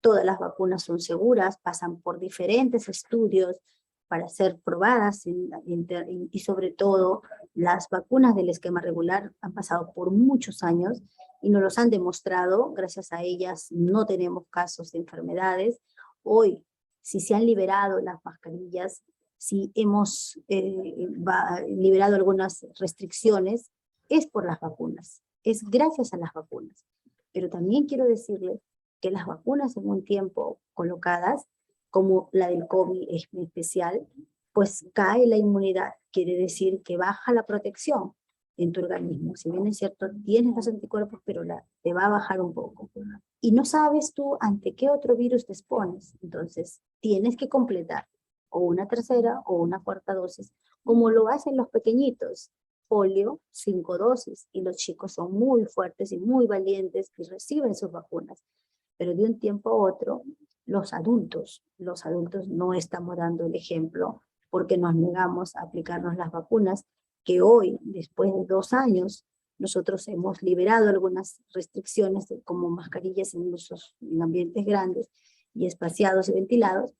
Todas las vacunas son seguras, pasan por diferentes estudios para ser probadas y sobre todo las vacunas del esquema regular han pasado por muchos años y nos los han demostrado, gracias a ellas no tenemos casos de enfermedades. Hoy, si se han liberado las mascarillas, si hemos liberado algunas restricciones, es por las vacunas, es gracias a las vacunas. Pero también quiero decirles que las vacunas en un tiempo colocadas, como la del COVID es especial, pues cae la inmunidad, quiere decir que baja la protección en tu organismo. Si bien es cierto, tienes los anticuerpos, pero te va a bajar un poco. Y no sabes tú ante qué otro virus te expones. Entonces, tienes que completar o una tercera o una cuarta dosis, como lo hacen los pequeñitos. Polio, 5 dosis, y los chicos son muy fuertes y muy valientes y reciben sus vacunas. Pero de un tiempo a otro, los adultos no estamos dando el ejemplo porque nos negamos a aplicarnos las vacunas que hoy, después de 2 años, nosotros hemos liberado algunas restricciones como mascarillas en usos en ambientes grandes y espaciados y ventilados,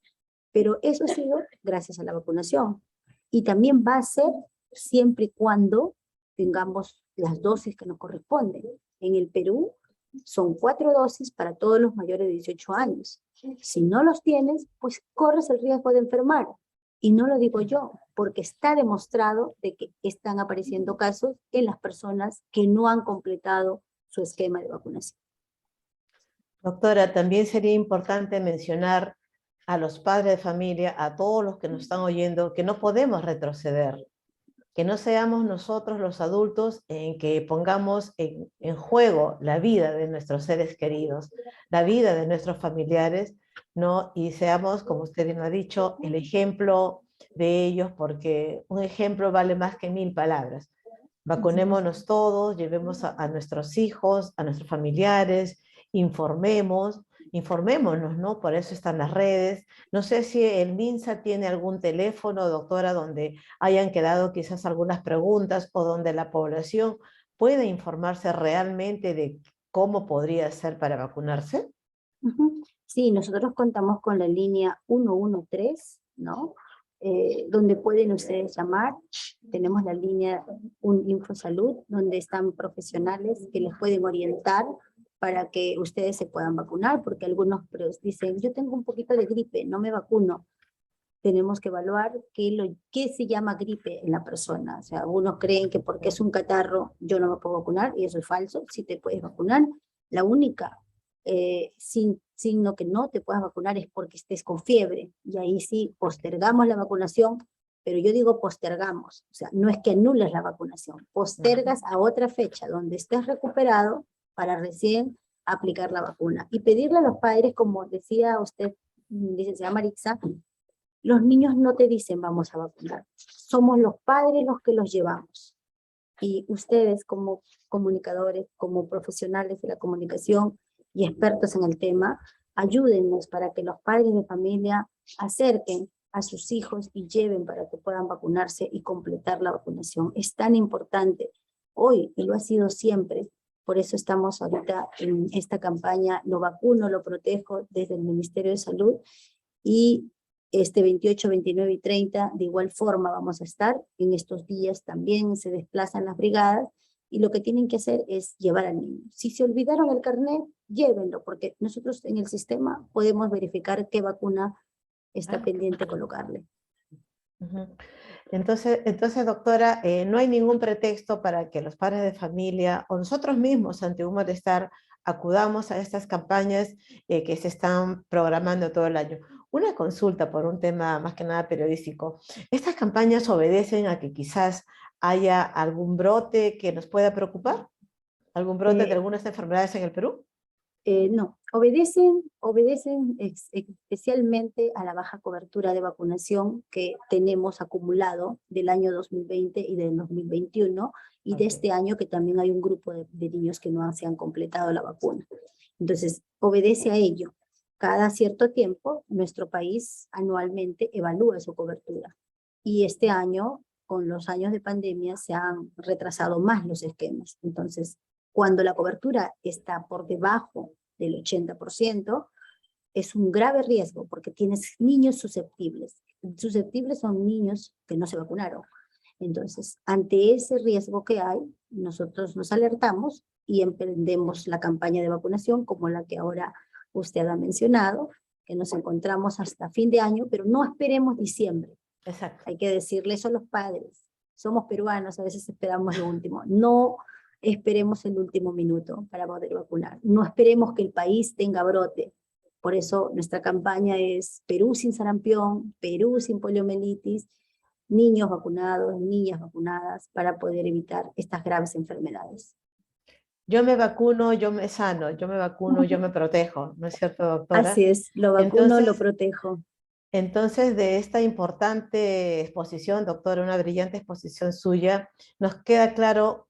pero eso ha sido gracias a la vacunación. Y también va a ser siempre y cuando tengamos las dosis que nos corresponden. En el Perú son 4 dosis para todos los mayores de 18 años. Si no los tienes, pues corres el riesgo de enfermar. Y no lo digo yo, porque está demostrado de que están apareciendo casos en las personas que no han completado su esquema de vacunación.
Doctora, también sería importante mencionar a los padres de familia, a todos los que nos están oyendo, que no podemos retroceder, que no seamos nosotros los adultos en que pongamos en juego la vida de nuestros seres queridos, la vida de nuestros familiares, ¿no? Y seamos, como usted bien ha dicho, el ejemplo de ellos, porque un ejemplo vale más que 1000 palabras. Vacunémonos todos, llevemos a nuestros hijos, a nuestros familiares, informémonos, ¿no? Por eso están las redes. No sé si el MINSA tiene algún teléfono, doctora, donde hayan quedado quizás algunas preguntas o donde la población pueda informarse realmente de cómo podría ser para vacunarse.
Sí, nosotros contamos con la línea 113, ¿no? Donde pueden ustedes llamar. Tenemos la línea Infosalud, donde están profesionales que les pueden orientar para que ustedes se puedan vacunar, porque algunos dicen, yo tengo un poquito de gripe, no me vacuno. Tenemos que evaluar qué se llama gripe en la persona. O sea, algunos creen que porque es un catarro yo no me puedo vacunar, y eso es falso, sí te puedes vacunar. La única signo que no te puedas vacunar es porque estés con fiebre, y ahí sí postergamos la vacunación, pero yo digo postergamos, o sea, no es que anules la vacunación, postergas a otra fecha donde estés recuperado para recién aplicar la vacuna. Y pedirle a los padres, como decía usted, licenciada Maritza, los niños no te dicen vamos a vacunar, somos los padres los que los llevamos. Y ustedes como comunicadores, como profesionales de la comunicación, y expertos en el tema, ayúdennos para que los padres de familia acerquen a sus hijos y lleven para que puedan vacunarse y completar la vacunación. Es tan importante hoy, y lo ha sido siempre. Por eso estamos ahorita en esta campaña Lo Vacuno, Lo Protejo, desde el Ministerio de Salud, y este 28, 29 y 30 de igual forma vamos a estar. En estos días también se desplazan las brigadas, y lo que tienen que hacer es llevar al niño. Si se olvidaron el carnet, llévenlo, porque nosotros en el sistema podemos verificar qué vacuna está pendiente colocarle.
Ujú. Entonces, doctora, no hay ningún pretexto para que los padres de familia o nosotros mismos ante un malestar acudamos a estas campañas que se están programando todo el año. Una consulta por un tema más que nada periodístico. ¿Estas campañas obedecen a que quizás haya algún brote que nos pueda preocupar? ¿Algún brote de algunas enfermedades en el Perú?
No, obedecen especialmente a la baja cobertura de vacunación que tenemos acumulado del año 2020 y del 2021, y de este año que también hay un grupo de niños que no se han completado la vacuna. Entonces, obedece a ello. Cada cierto tiempo, nuestro país anualmente evalúa su cobertura. Y este año, con los años de pandemia, se han retrasado más los esquemas. Entonces, cuando la cobertura está por debajo del 80%, es un grave riesgo porque tienes niños susceptibles. Susceptibles son niños que no se vacunaron. Entonces, ante ese riesgo que hay, nosotros nos alertamos y emprendemos la campaña de vacunación como la que ahora usted ha mencionado, que nos encontramos hasta fin de año, pero no esperemos diciembre.
Exacto.
Hay que decirle eso a los padres. Somos peruanos, a veces esperamos lo último. No esperemos el último minuto para poder vacunar. No esperemos que el país tenga brote. Por eso nuestra campaña es Perú sin sarampión, Perú sin poliomielitis, niños vacunados, niñas vacunadas, para poder evitar estas graves enfermedades.
Yo me vacuno, yo me sano, yo me vacuno, yo me protejo, ¿no es cierto, doctora?
Así es, lo vacuno, lo
Entonces,
protejo.
Entonces, de esta importante exposición, doctora, una brillante exposición suya, nos queda claro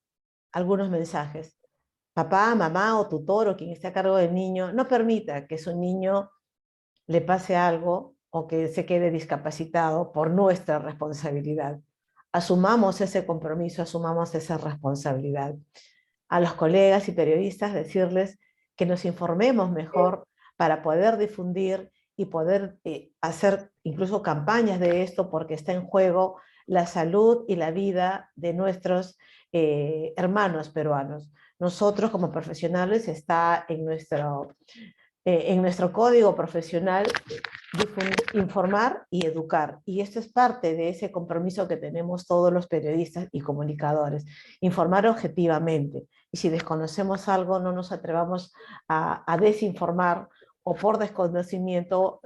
algunos mensajes. Papá, mamá o tutor o quien esté a cargo del niño, no permita que su niño le pase algo o que se quede discapacitado por nuestra responsabilidad. Asumamos ese compromiso, asumamos esa responsabilidad. A los colegas y periodistas decirles que nos informemos mejor para poder difundir y poder hacer incluso campañas de esto, porque está en juego la salud y la vida de nuestros hermanos peruanos. Nosotros como profesionales está en nuestro código profesional informar y educar. Y esto es parte de ese compromiso que tenemos todos los periodistas y comunicadores, informar objetivamente. Y si desconocemos algo, no nos atrevamos a desinformar o por desconocimiento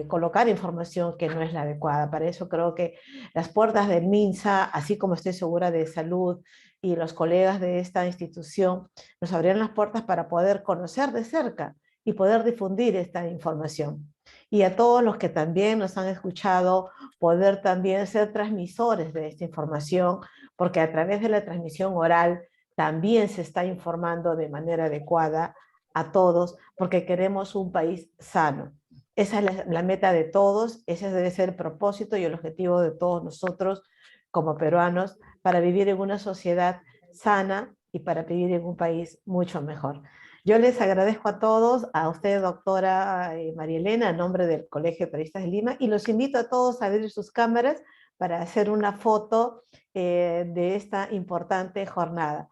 colocar información que no es la adecuada. Para eso creo que las puertas del MINSA, así como estoy segura de salud y los colegas de esta institución, nos abrirán las puertas para poder conocer de cerca y poder difundir esta información. Y a todos los que también nos han escuchado, poder también ser transmisores de esta información, porque a través de la transmisión oral también se está informando de manera adecuada a todos, porque queremos un país sano. Esa es la meta de todos, ese debe ser el propósito y el objetivo de todos nosotros como peruanos para vivir en una sociedad sana y para vivir en un país mucho mejor. Yo les agradezco a todos, a usted, doctora María Elena, en nombre del Colegio de Periodistas de Lima, y los invito a todos a abrir sus cámaras para hacer una foto de esta importante jornada.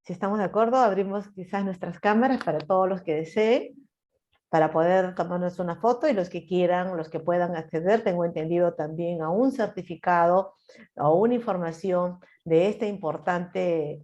Si estamos de acuerdo, abrimos quizás nuestras cámaras para todos los que deseen, para poder tomarnos una foto, y los que quieran, los que puedan acceder, tengo entendido también a un certificado o una información de esta importante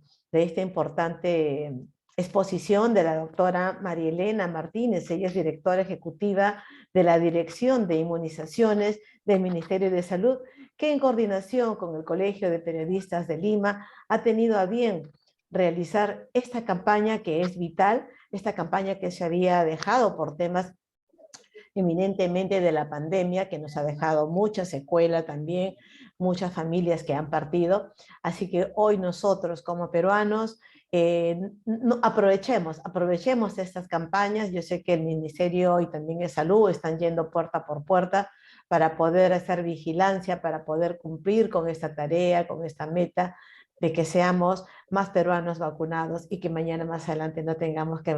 exposición de la doctora María Elena Martínez. Ella es directora ejecutiva de la Dirección de Inmunizaciones del Ministerio de Salud, que en coordinación con el Colegio de Periodistas de Lima ha tenido a bien realizar esta campaña que es vital, esta campaña que se había dejado por temas eminentemente de la pandemia, que nos ha dejado mucha secuela también, muchas familias que han partido. Así que hoy nosotros como peruanos aprovechemos estas campañas. Yo sé que el Ministerio y también de Salud están yendo puerta por puerta para poder hacer vigilancia, para poder cumplir con esta tarea, con esta meta de que seamos más peruanos vacunados y que mañana más adelante no tengamos que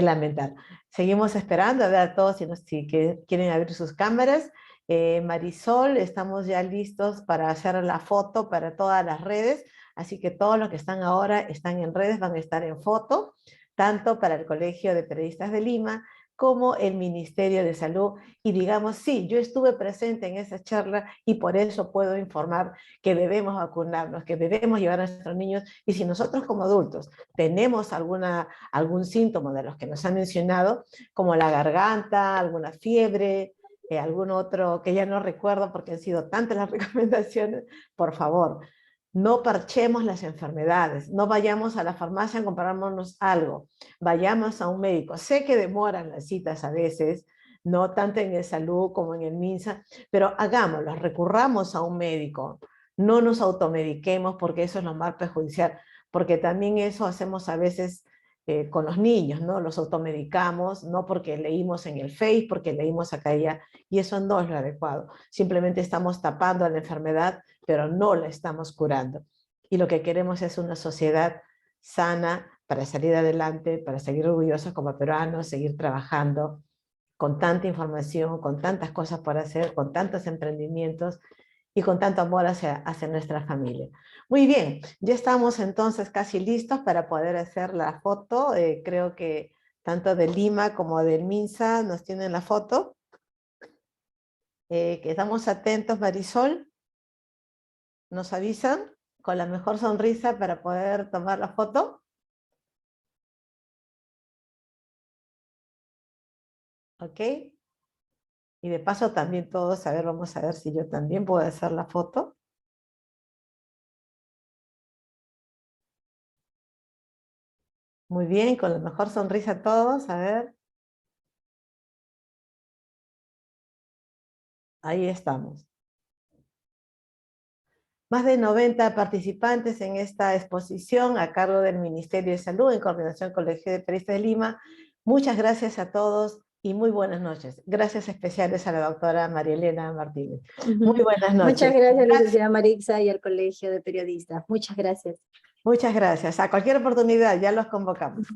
lamentar. Seguimos esperando a ver a todos si quieren abrir sus cámaras. Marisol, estamos ya listos para hacer la foto para todas las redes, así que todos los que están ahora están en redes, van a estar en foto, tanto para el Colegio de Periodistas de Lima como el Ministerio de Salud, y digamos, sí, yo estuve presente en esa charla y por eso puedo informar que debemos vacunarnos, que debemos llevar a nuestros niños, y si nosotros como adultos tenemos algún síntoma de los que nos han mencionado, como la garganta, alguna fiebre, algún otro que ya no recuerdo porque han sido tantas las recomendaciones, por favor, no parchemos las enfermedades, no vayamos a la farmacia a comprarnos algo, vayamos a un médico. Sé que demoran las citas a veces, no tanto en el salud como en el MINSA, pero hagámoslo, recurramos a un médico, no nos automediquemos porque eso es lo más perjudicial, porque también eso hacemos a veces con los niños, ¿no? Los automedicamos, no porque leímos en el Face, porque leímos acá y allá, y eso no es lo adecuado. Simplemente estamos tapando la enfermedad, pero no la estamos curando. Y lo que queremos es una sociedad sana para salir adelante, para seguir orgullosos como peruanos, seguir trabajando con tanta información, con tantas cosas por hacer, con tantos emprendimientos y con tanto amor hacia nuestra familia. Muy bien, ya estamos entonces casi listos para poder hacer la foto. Creo que tanto de Lima como del MINSA nos tienen la foto. Quedamos atentos, Marisol. Nos avisan con la mejor sonrisa para poder tomar la foto. ¿Ok? Y de paso también todos, a ver, vamos a ver si yo también puedo hacer la foto. Muy bien, con la mejor sonrisa todos, a ver. Ahí estamos. Más de 90 participantes en esta exposición a cargo del Ministerio de Salud en coordinación con el Colegio de Periodistas de Lima. Muchas gracias a todos y muy buenas noches. Gracias especiales a la doctora María Elena Martínez. Muy buenas noches.
Muchas gracias, licenciada Marixa, y al Colegio de Periodistas. Muchas gracias.
Muchas gracias. A cualquier oportunidad ya los convocamos.